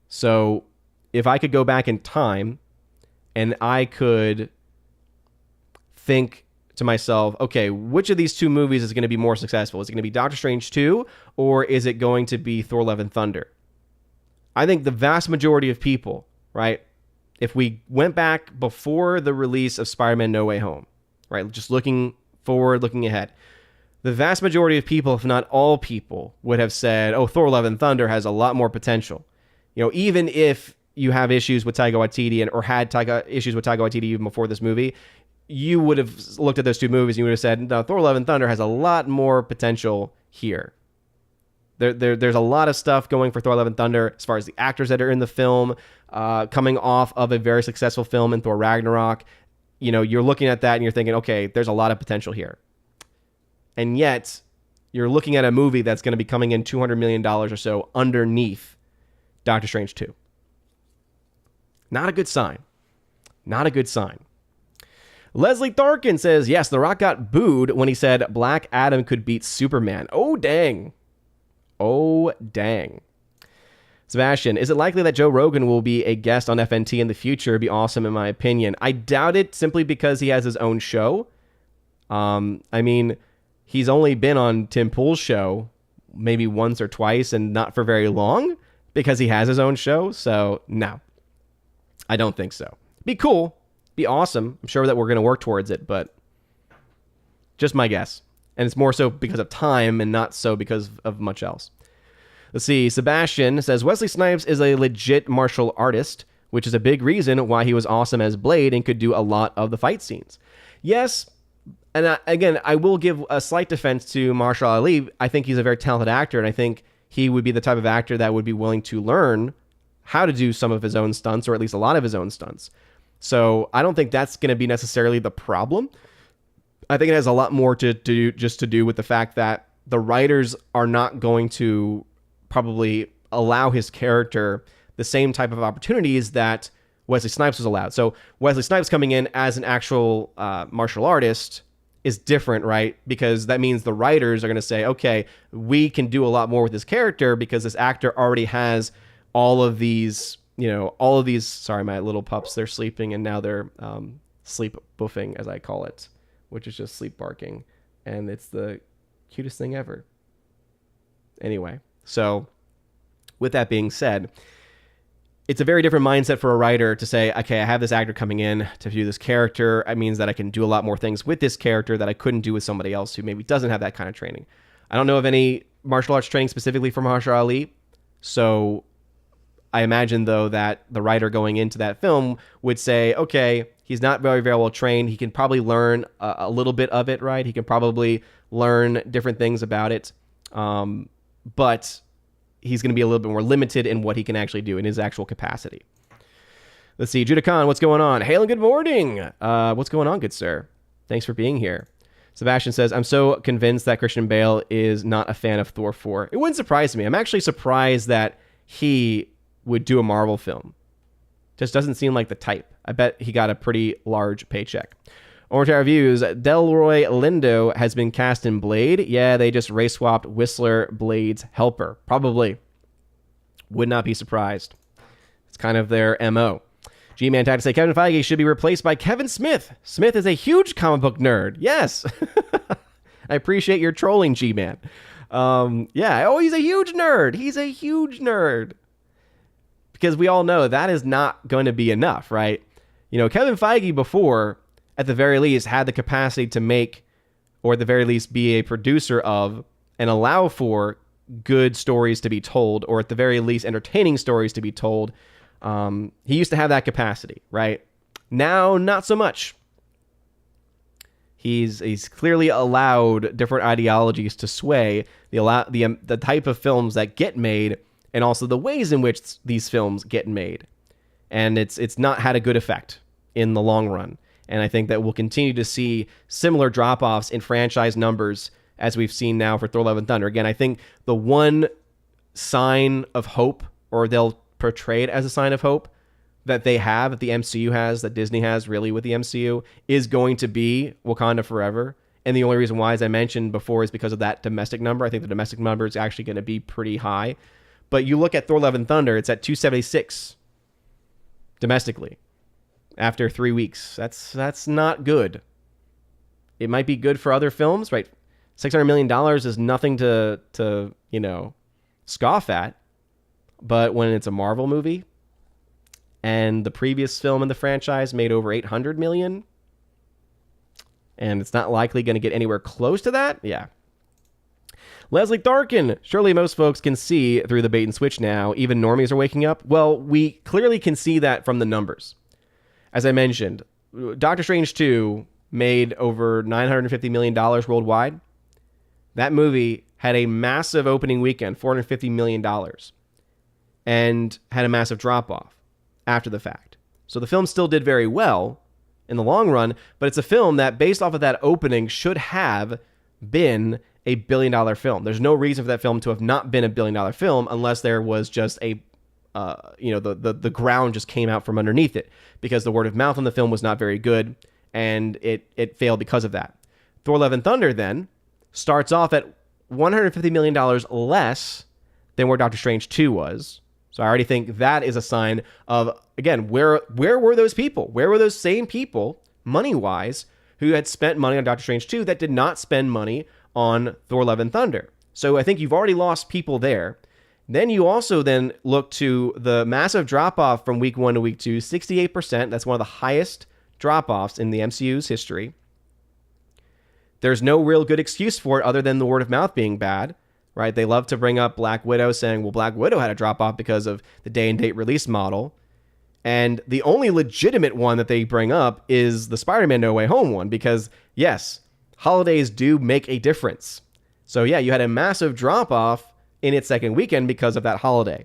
Speaker 1: So if I could go back in time and I could think to myself, okay, which of these two movies is going to be more successful? Is it going to be Doctor Strange 2, or is it going to be Thor: Love and Thunder? I think the vast majority of people, right, if we went back before the release of Spider-Man No Way Home, right, just looking forward, looking ahead, the vast majority of people, if not all people, would have said, oh, Thor: Love and Thunder has a lot more potential. Even if you have issues with Taika Waititi or had issues with Taika Waititi even before this movie, you would have looked at those two movies and you would have said, no, Thor: Love and Thunder has a lot more potential here. There's a lot of stuff going for Thor: Love and Thunder as far as the actors that are in the film, coming off of a very successful film in Thor Ragnarok. You're looking at that and you're thinking, okay, there's a lot of potential here. And yet, you're looking at a movie that's going to be coming in $200 million or so underneath Doctor Strange 2. Not a good sign. Not a good sign. Leslie Tharkin says, yes, The Rock got booed when he said Black Adam could beat Superman. Oh, dang. Oh, dang. Sebastian, is it likely that Joe Rogan will be a guest on FNT in the future? It'd be awesome, in my opinion. I doubt it, simply because he has his own show. I mean, he's only been on Tim Pool's show maybe once or twice, and not for very long, because he has his own show. So, no. I don't think so. Be cool. Be awesome. I'm sure that we're going to work towards it, but just my guess. And it's more so because of time and not so because of much else. Let's see. Sebastian says, Wesley Snipes is a legit martial artist, which is a big reason why he was awesome as Blade and could do a lot of the fight scenes. Yes, and again, I will give a slight defense to Marshall Ali. I think he's a very talented actor, and I think he would be the type of actor that would be willing to learn how to do some of his own stunts, or at least a lot of his own stunts. So I don't think that's going to be necessarily the problem. I think it has a lot more to do with the fact that the writers are not going to probably allow his character the same type of opportunities that Wesley Snipes was allowed. So Wesley Snipes coming in as an actual martial artist is different, right? Because that means the writers are going to say, okay, we can do a lot more with this character because this actor already has all of these, sorry, my little pups, they're sleeping, and now they're sleep boofing, as I call it, which is just sleep barking. And it's the cutest thing ever. Anyway. So, with that being said, it's a very different mindset for a writer to say, okay, I have this actor coming in to do this character. It means that I can do a lot more things with this character that I couldn't do with somebody else who maybe doesn't have that kind of training. I don't know of any martial arts training specifically for Mahershala Ali, so I imagine, though, that the writer going into that film would say, okay, he's not very, very well trained. He can probably learn a little bit of it, right? He can probably learn different things about it. But he's going to be a little bit more limited in what he can actually do in his actual capacity. Let's see. Judah Khan, what's going on? Hail and good morning. What's going on, good sir? Thanks for being here. Sebastian says, I'm so convinced that Christian Bale is not a fan of Thor 4. It wouldn't surprise me. I'm actually surprised that he would do a Marvel film. Just doesn't seem like the type. I bet he got a pretty large paycheck. Orange Reviews, Delroy Lindo has been cast in Blade. Yeah, they just race swapped Whistler Blade's helper. Probably. Would not be surprised. It's kind of their MO. G-Man tried to say Kevin Feige should be replaced by Kevin Smith. Smith is a huge comic book nerd. Yes. I appreciate your trolling, G-Man. He's a huge nerd. He's a huge nerd. Because we all know that is not going to be enough, right? Kevin Feige before, at the very least, had the capacity to make, or at the very least be a producer of, and allow for good stories to be told, or at the very least entertaining stories to be told. He used to have that capacity, right? Now, not so much. He's clearly allowed different ideologies to sway the type of films that get made, and also the ways in which these films get made. And it's not had a good effect in the long run. And I think that we'll continue to see similar drop-offs in franchise numbers as we've seen now for Thor: Love and Thunder. Again, I think the one sign of hope, or they'll portray it as a sign of hope, that they have, that the MCU has, that Disney has really with the MCU, is going to be Wakanda Forever. And the only reason why, as I mentioned before, is because of that domestic number. I think the domestic number is actually going to be pretty high. But you look at Thor: Love and Thunder, it's at 276 domestically. After 3 weeks. That's not good. It might be good for other films, right? $600 million is nothing to scoff at. But when it's a Marvel movie, and the previous film in the franchise made over $800 million, and it's not likely going to get anywhere close to that, yeah. Leslie Tharkin, surely most folks can see through the bait and switch now. Even normies are waking up. Well, we clearly can see that from the numbers. As I mentioned, Doctor Strange 2 made over $950 million worldwide. That movie had a massive opening weekend, $450 million, and had a massive drop-off after the fact. So the film still did very well in the long run, but it's a film that, based off of that opening, should have been a billion-dollar film. There's no reason for that film to have not been a billion-dollar film unless there was just the ground just came out from underneath it, because the word of mouth on the film was not very good, and it failed because of that. Thor: Love and Thunder then starts off at $150 million less than where Doctor Strange 2 was. So I already think that is a sign of, again, where were those people? Where were those same people, money-wise, who had spent money on Doctor Strange 2 that did not spend money on Thor: Love and Thunder? So I think you've already lost people there. Then you also then look to the massive drop-off from week 1 to week 2, 68%. That's one of the highest drop-offs in the MCU's history. There's no real good excuse for it other than the word of mouth being bad, right? They love to bring up Black Widow, saying, well, Black Widow had a drop-off because of the day-and-date release model. And the only legitimate one that they bring up is the Spider-Man No Way Home one, because, yes, holidays do make a difference. So, yeah, you had a massive drop-off in its second weekend because of that holiday,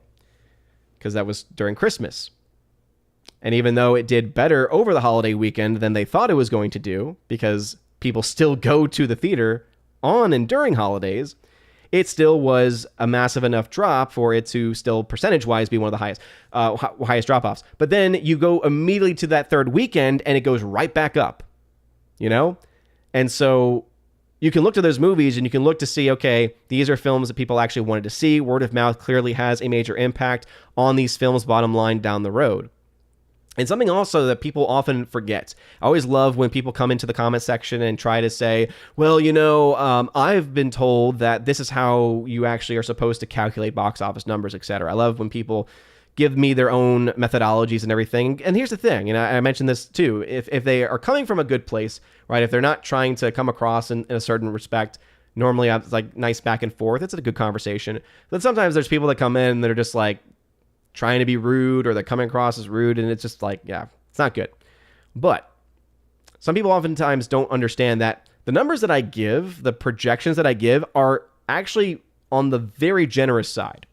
Speaker 1: because that was during Christmas. And even though it did better over the holiday weekend than they thought it was going to do, because people still go to the theater on and during holidays, it still was a massive enough drop for it to still percentage-wise be one of the highest drop-offs. But then you go immediately to that third weekend and it goes right back up, you know? And so you can look to those movies and you can look to see, okay, these are films that people actually wanted to see. Word of mouth clearly has a major impact on these films' bottom line down the road. And something also that people often forget. I always love when people come into the comment section and try to say, well, you know, I've been told that this is how you actually are supposed to calculate box office numbers, etc. I love when people give me their own methodologies and everything. And here's the thing, and I mentioned this too, if they are coming from a good place, right, if they're not trying to come across in a certain respect, normally it's like nice back and forth, it's a good conversation. But sometimes there's people that come in that are just like, trying to be rude, or they're coming across as rude, and it's just like, yeah, it's not good. But some people oftentimes don't understand that the numbers that I give, the projections that I give, are actually on the very generous side.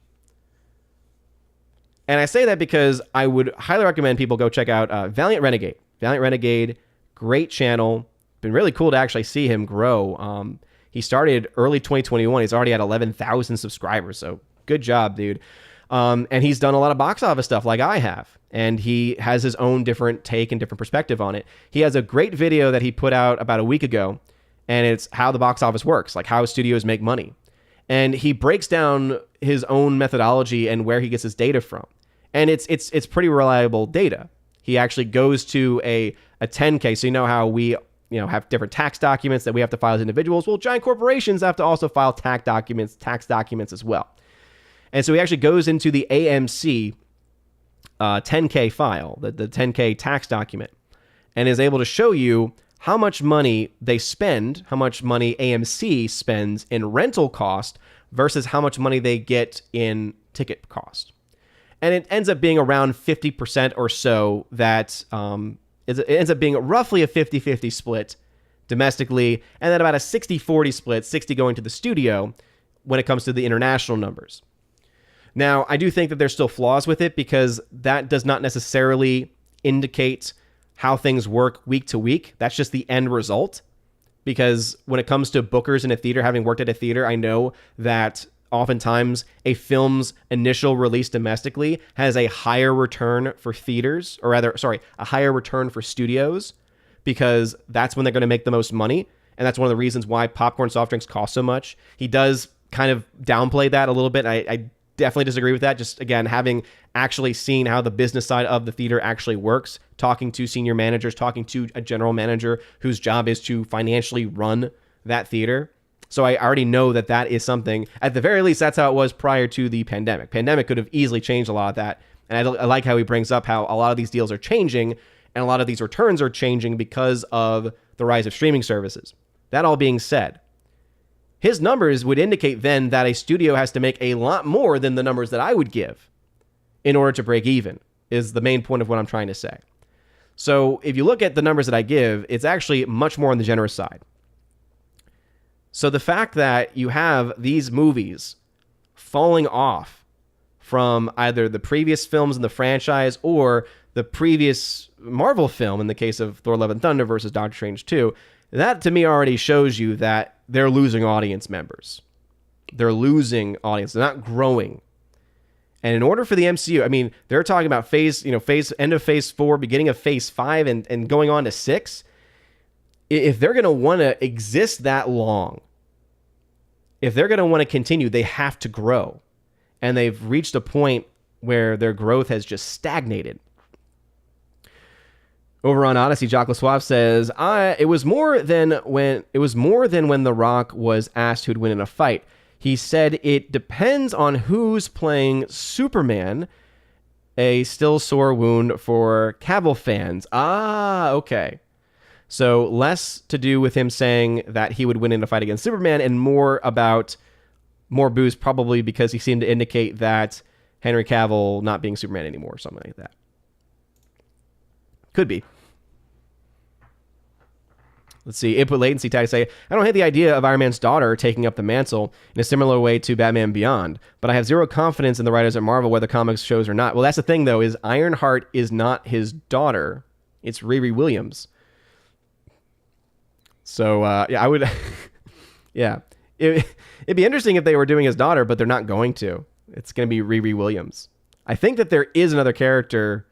Speaker 1: And I say that because I would highly recommend people go check out Valiant Renegade. Valiant Renegade, great channel. Been really cool to actually see him grow. He started early 2021. He's already at 11,000 subscribers, so good job, dude. And he's done a lot of box office stuff like I have. And he has his own different take and different perspective on it. He has a great video that he put out about a week ago, and it's how the box office works, like how studios make money. And he breaks down his own methodology and where he gets his data from. And it's pretty reliable data. He actually goes to a 10K. So you know how we have different tax documents that we have to file as individuals. Well, giant corporations have to also file tax documents as well. And so he actually goes into the AMC 10K file, the 10K tax document, and is able to show you how much money they spend, how much money AMC spends in rental cost versus how much money they get in ticket cost. And it ends up being around 50% or so that it ends up being roughly a 50-50 split domestically, and then about a 60-40 split, 60 going to the studio when it comes to the international numbers. Now, I do think that there's still flaws with it because that does not necessarily indicate how things work week to week. That's just the end result. Because when it comes to bookers in a theater, having worked at a theater, I know that oftentimes a film's initial release domestically has a higher return for theaters, or rather, a higher return for studios, because that's when they're going to make the most money. And that's one of the reasons why popcorn soft drinks cost so much. He does kind of downplay that a little bit. I definitely disagree with that. Just again, having actually seen how the business side of the theater actually works, talking to senior managers, talking to a general manager whose job is to financially run that theater. So I already know that that is something, at the very least, that's how it was prior to the pandemic. Pandemic could have easily changed a lot of that. And I like how he brings up how a lot of these deals are changing and a lot of these returns are changing because of the rise of streaming services. That all being said, his numbers would indicate then that a studio has to make a lot more than the numbers that I would give in order to break even, is the main point of what I'm trying to say. So if you look at the numbers that I give, it's actually much more on the generous side. So the fact that you have these movies falling off from either the previous films in the franchise or the previous Marvel film, in the case of Thor: Love and Thunder versus Doctor Strange 2, that to me already shows you that they're losing audience members. They're losing audience. They're not growing. And in order for the MCU, I mean, they're talking about end of phase 4, beginning of phase 5, and going on to 6. if they're going to want to exist that long, if they're going to want to continue, they have to grow. And they've reached a point where their growth has just stagnated. Over on Odyssey, Jacques Lesoif says, it was more than when The Rock was asked who'd win in a fight. He said it depends on who's playing Superman, a still sore wound for Cavill fans. Okay. So less to do with him saying that he would win in a fight against Superman and more boost probably because he seemed to indicate that Henry Cavill not being Superman anymore or something like that. Could be. Let's see. Input latency tag say, I don't hate the idea of Iron Man's daughter taking up the mantle in a similar way to Batman Beyond, but I have zero confidence in the writers at Marvel, whether comics shows or not. Well, that's the thing, though, is Ironheart is not his daughter. It's Riri Williams. So, I would... yeah. It'd be interesting if they were doing his daughter, but they're not going to. It's going to be Riri Williams. I think that there is another character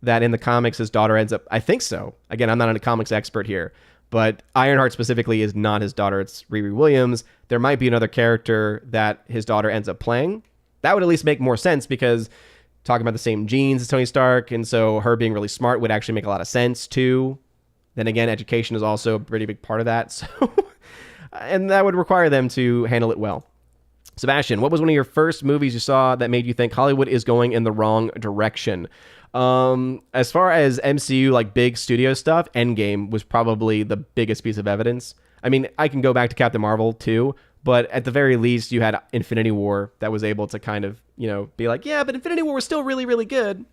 Speaker 1: that in the comics his daughter ends up... I think so. Again, I'm not a comics expert here. But Ironheart specifically is not his daughter. It's Riri Williams. There might be another character that his daughter ends up playing. That would at least make more sense because talking about the same genes as Tony Stark, and so her being really smart would actually make a lot of sense too. Then again, education is also a pretty big part of that. So, and that would require them to handle it well. Sebastian, what was one of your first movies you saw that made you think Hollywood is going in the wrong direction? As far as MCU, like big studio stuff, Endgame was probably the biggest piece of evidence. I mean, I can go back to Captain Marvel too, but at the very least you had Infinity War that was able to kind of, be like, yeah, but Infinity War was still really, really good.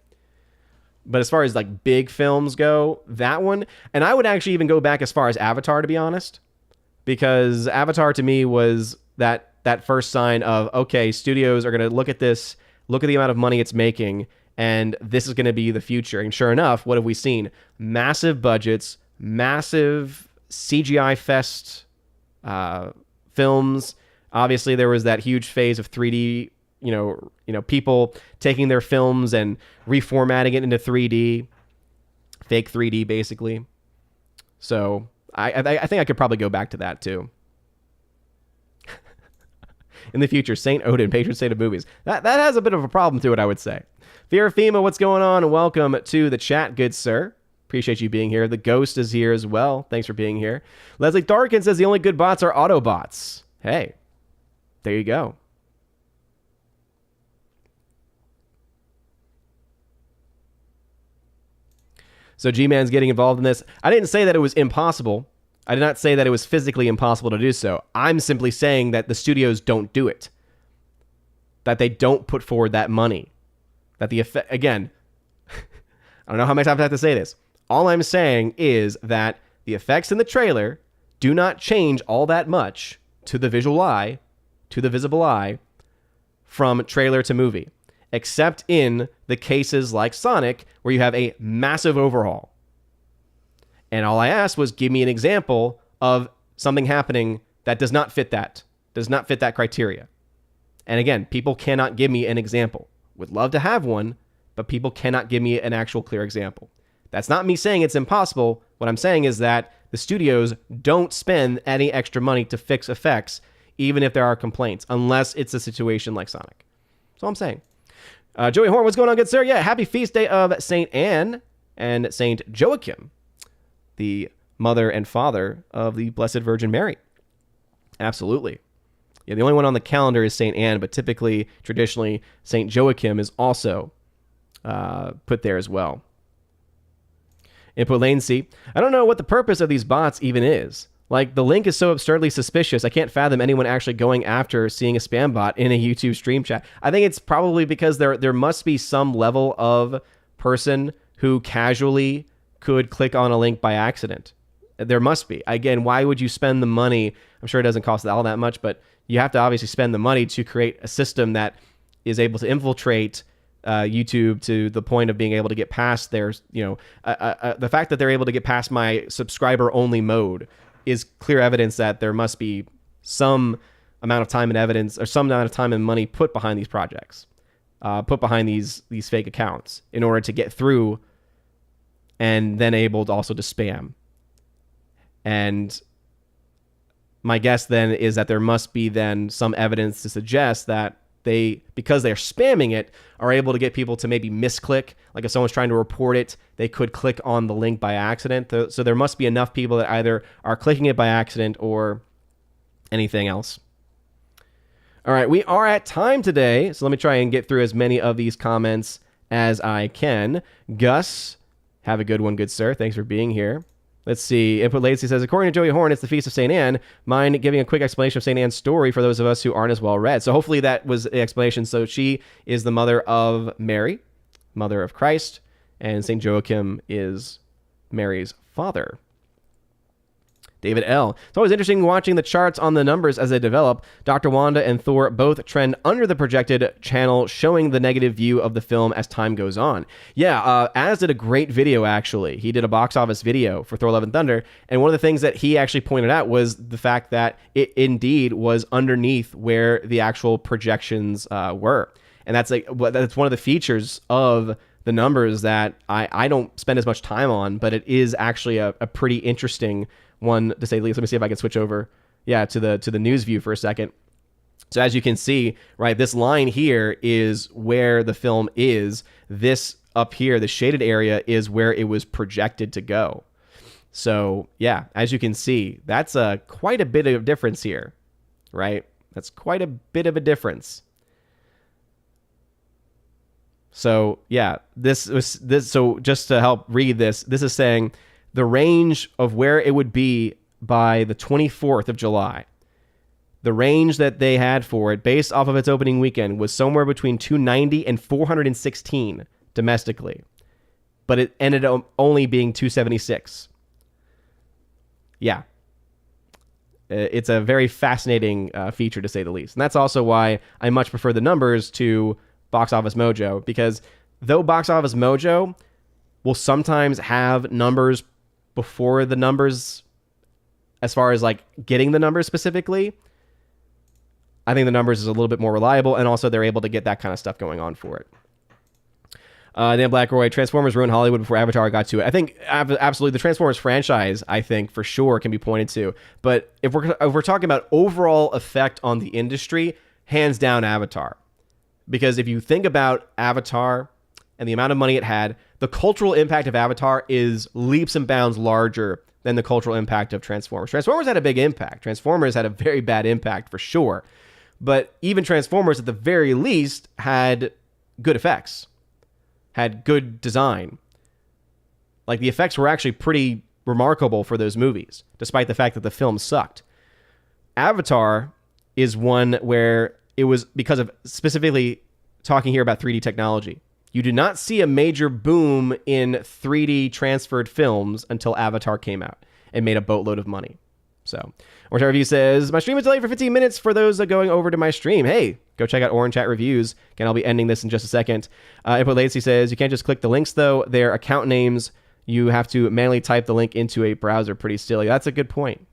Speaker 1: But as far as like big films go, that one, and I would actually even go back as far as Avatar, to be honest, because Avatar to me was that first sign of, okay, studios are going to look at this, look at the amount of money it's making, and this is going to be the future. And sure enough, what have we seen? Massive budgets, massive CGI fest films. Obviously, there was that huge phase of 3D, people taking their films and reformatting it into 3D, fake 3D, basically. So I think I could probably go back to that, too. In the future, Saint Odin, patron saint of movies. That has a bit of a problem to it, I would say. Fema, what's going on? Welcome to the chat, good sir. Appreciate you being here. The Ghost is here as well. Thanks for being here. Leslie Tharkin says the only good bots are Autobots. Hey, there you go. So G-Man's getting involved in this. I didn't say that it was impossible. I did not say that it was physically impossible to do so. I'm simply saying that the studios don't do it. That they don't put forward that money. That the effect, again, I don't know how much I have to say this. All I'm saying is that the effects in the trailer do not change all that much to the visual eye, to the visible eye, from trailer to movie. Except in the cases like Sonic, where you have a massive overhaul. And all I asked was, give me an example of something happening that does not fit that criteria. And again, people cannot give me an example. Would love to have one, but people cannot give me an actual clear example. That's not me saying it's impossible. What I'm saying is that the studios don't spend any extra money to fix effects, even if there are complaints, unless it's a situation like Sonic. That's all I'm saying. Joey Horn, what's going on, good sir? Yeah, happy feast day of St. Anne and St. Joachim, the mother and father of the Blessed Virgin Mary. Absolutely. Yeah, the only one on the calendar is St. Anne, but typically, traditionally, St. Joachim is also put there as well. Input latency. I don't know what the purpose of these bots even is. Like, the link is so absurdly suspicious, I can't fathom anyone actually going after seeing a spam bot in a YouTube stream chat. I think it's probably because there must be some level of person who casually could click on a link by accident. There must be. Again, why would you spend the money? I'm sure it doesn't cost all that much, but you have to obviously spend the money to create a system that is able to infiltrate YouTube to the point of being able to get past their, the fact that they're able to get past my subscriber only mode is clear evidence that there must be some amount of time and evidence or some amount of time and money put behind these projects, put behind these fake accounts in order to get through and then able to also to spam. And my guess then is that there must be then some evidence to suggest that they, because they're spamming it, are able to get people to maybe misclick. Like if someone's trying to report it, they could click on the link by accident. So there must be enough people that either are clicking it by accident or anything else. All right, we are at time today, so let me try and get through as many of these comments as I can. Gus, have a good one, good sir. Thanks for being here. Let's see. Input Latency says, according to Joey Horn, it's the Feast of St. Anne. Mind giving a quick explanation of St. Anne's story for those of us who aren't as well read? So hopefully that was the explanation. So she is the mother of Mary, mother of Christ, and St. Joachim is Mary's father. David L. It's always interesting watching the charts on the numbers as they develop. Dr. Wanda and Thor both trend under the projected channel, showing the negative view of the film as time goes on. Yeah, Az did a great video, actually. He did a box office video for Thor Love and Thunder, and one of the things that he actually pointed out was the fact that it indeed was underneath where the actual projections were. And that's one of the features of the numbers that I don't spend as much time on, but it is actually a pretty interesting one to say the least. Let me see if I can switch over, to the news view for a second. So as you can see, right, this line here is where the film is. This up here, the shaded area, is where it was projected to go. So yeah, as you can see, that's quite a bit of difference here, right? That's quite a bit of a difference. So yeah, so just to help read this is saying the range of where it would be by the 24th of July. The range that they had for it, based off of its opening weekend, was somewhere between 290 and 416 domestically. But it ended up only being 276. Yeah. It's a very fascinating feature, to say the least. And that's also why I much prefer the numbers to Box Office Mojo, because though Box Office Mojo will sometimes have numbers before the numbers, as far as like getting the numbers specifically, I think the numbers is a little bit more reliable, and also they're able to get that kind of stuff going on for it. Dan Blackroy, Transformers ruined Hollywood before Avatar got to it. I think absolutely the Transformers franchise, I think for sure can be pointed to. But if we're talking about overall effect on the industry, hands down Avatar. Because if you think about Avatar and the amount of money it had, the cultural impact of Avatar is leaps and bounds larger than the cultural impact of Transformers. Transformers had a big impact. Transformers had a very bad impact for sure. But even Transformers, at the very least, had good effects, had good design. Like, the effects were actually pretty remarkable for those movies, despite the fact that the film sucked. Avatar is one where it was because of, specifically talking here about 3D technology. You do not see a major boom in 3D transferred films until Avatar came out and made a boatload of money. So, Orange Chat Review says, my stream is delayed for 15 minutes for those going over to my stream. Hey, go check out Orange Chat Reviews. Again, I'll be ending this in just a second. Input Latency says, you can't just click the links, though. They're account names. You have to manually type the link into a browser. Pretty silly. That's a good point.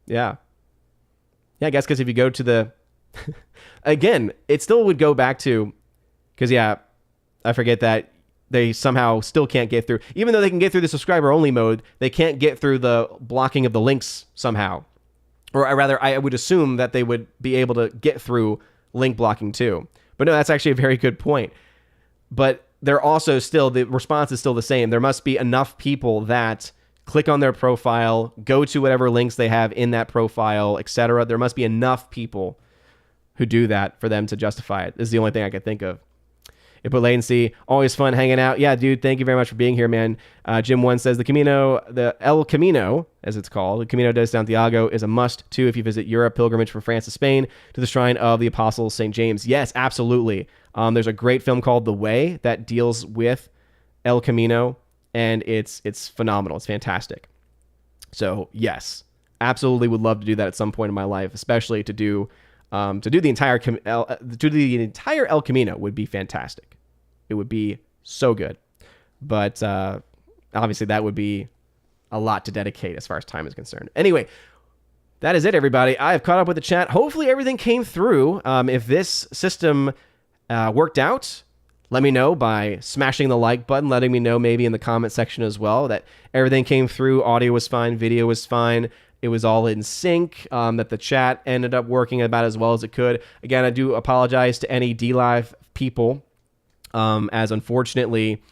Speaker 1: Yeah. Yeah, I guess because if you go to the... Again, it still would go back to... Because, yeah, I forget that they somehow still can't get through. Even though they can get through the subscriber-only mode, they can't get through the blocking of the links somehow. Or rather, I would assume that they would be able to get through link blocking too. But no, that's actually a very good point. But they're also still, the response is still the same. There must be enough people that click on their profile, go to whatever links they have in that profile, etc. There must be enough people who do that for them to justify it. This is the only thing I could think of. Input Latency, always fun hanging out. Yeah, dude, thank you very much for being here, man. Jim 1 says, the El Camino, as it's called, the Camino de Santiago, is a must, too, if you visit Europe, pilgrimage from France to Spain to the shrine of the Apostle St. James. Yes, absolutely. There's a great film called The Way that deals with El Camino, and it's phenomenal. It's fantastic. So, yes, absolutely would love to do that at some point in my life, especially to do the entire El Camino would be fantastic. It would be so good. But obviously that would be a lot to dedicate as far as time is concerned. Anyway, that is it, everybody. I have caught up with the chat. Hopefully everything came through. If this system worked out, let me know by smashing the like button, letting me know maybe in the comment section as well that everything came through, audio was fine, video was fine, it was all in sync, that the chat ended up working about as well as it could. Again, I do apologize to any DLive people, as unfortunately,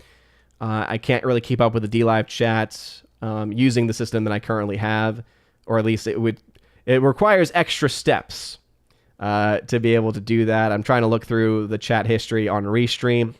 Speaker 1: I can't really keep up with the DLive chats using the system that I currently have, or at least it requires extra steps to be able to do that. I'm trying to look through the chat history on Restream,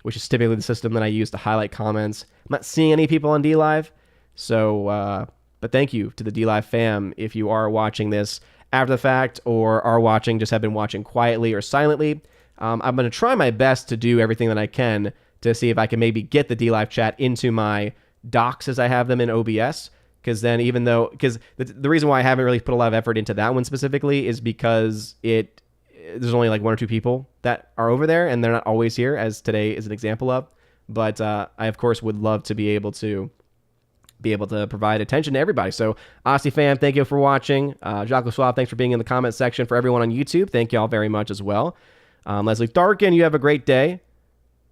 Speaker 1: which is typically the system that I use to highlight comments. I'm not seeing any people on DLive, so but thank you to the DLive fam if you are watching this after the fact or are watching, just have been watching quietly or silently. I'm going to try my best to do everything that I can to see if I can maybe get the DLive chat into my docs as I have them in OBS. Because then because the reason why I haven't really put a lot of effort into that one specifically is because there's only like 1 or 2 people that are over there and they're not always here, as today is an example of. But I, of course, would love to be able to provide attention to everybody. So, Aussie fam, thank you for watching. Jacques Suave, thanks for being in the comment section. For everyone on YouTube, thank you all very much as well. Leslie Darkin, you have a great day.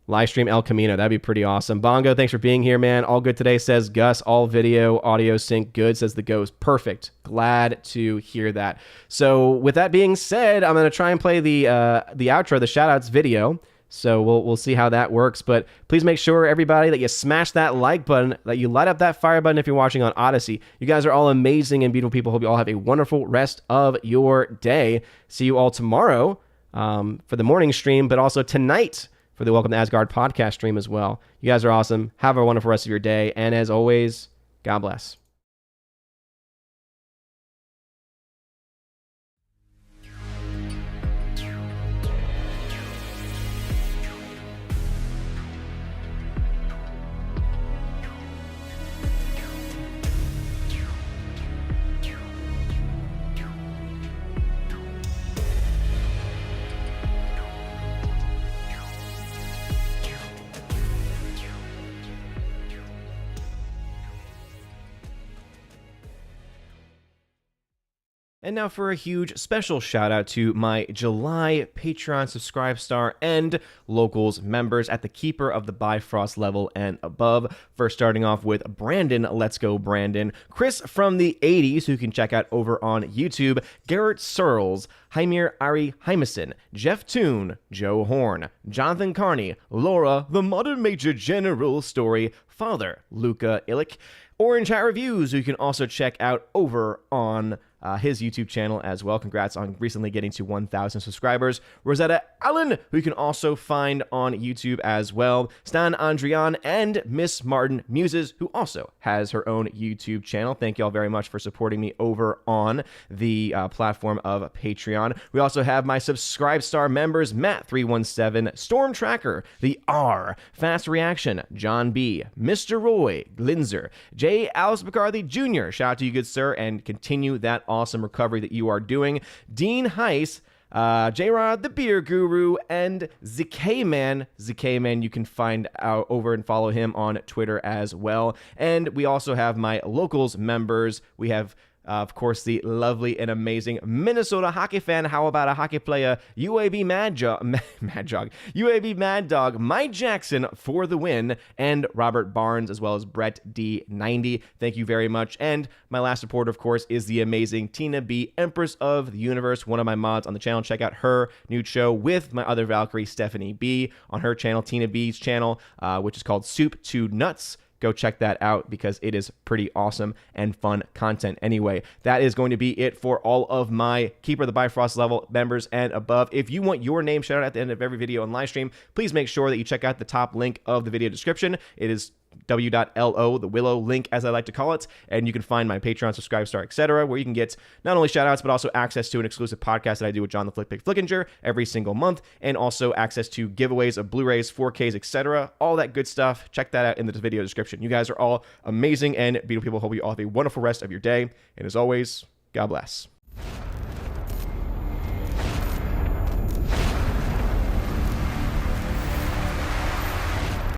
Speaker 1: Livestream El Camino, that'd be pretty awesome. Bongo, thanks for being here, man. All good today, says Gus. All video, audio sync good, says the Ghost. Perfect. Glad to hear that. So, with that being said, I'm going to try and play the outro, the shoutouts video. So we'll see how that works. But please make sure, everybody, that you smash that like button, that you light up that fire button if you're watching on Odyssey. You guys are all amazing and beautiful people. Hope you all have a wonderful rest of your day. See you all tomorrow for the morning stream, but also tonight for the Welcome to Asgard podcast stream as well. You guys are awesome. Have a wonderful rest of your day. And as always, God bless. And now for a huge special shout out to my July Patreon Subscribe Star and Locals members at the Keeper of the Bifrost level and above. First starting off with Brandon, let's go Brandon, Chris from the 80s, who you can check out over on YouTube, Garrett Searles, Heimir Ari Hymason, Jeff Toon, Joe Horn, Jonathan Carney, Laura, the Modern Major General Story, Father, Luca Illick, Orange Hat Reviews, who you can also check out over on his YouTube channel as well. Congrats on recently getting to 1,000 subscribers. Rosetta Allen, who you can also find on YouTube as well. Stan Andrian and Miss Martin Muses, who also has her own YouTube channel. Thank you all very much for supporting me over on the platform of Patreon. We also have my Subscribe Star members, Matt317, Storm Tracker, The R, Fast Reaction, John B, Mr. Roy, Glinzer, J. Alice McCarthy Jr., shout out to you, good sir, and continue that awesome recovery that you are doing. Dean Heiss, J-Rod, the Beer Guru, and ZK-Man. ZK-Man, you can find out over and follow him on Twitter as well. And we also have my Locals members. We have of course, the lovely and amazing Minnesota hockey fan. How about a hockey player? UAB Mad Dog, Mike Jackson for the win, and Robert Barnes, as well as Brett D90. Thank you very much. And my last supporter, of course, is the amazing Tina B, Empress of the Universe, one of my mods on the channel. Check out her new show with my other Valkyrie, Stephanie B, on her channel, Tina B's channel, which is called Soup to Nuts. Go check that out because it is pretty awesome and fun content. Anyway, that is going to be it for all of my Keeper of the Bifrost level members and above. If you want your name shout out at the end of every video and live stream, please make sure that you check out the top link of the video description. It is w.lo, the Willow link, as I like to call it, and you can find my Patreon, Subscribe Star, etc., where you can get not only shout outs, but also access to an exclusive podcast that I do with John the Flick Pick Flickinger every single month, and also access to giveaways of Blu-rays, 4Ks, etc., all that good stuff. Check that out in the video description. You guys are all amazing and beautiful people. Hope you all have a wonderful rest of your day, and as always, God bless.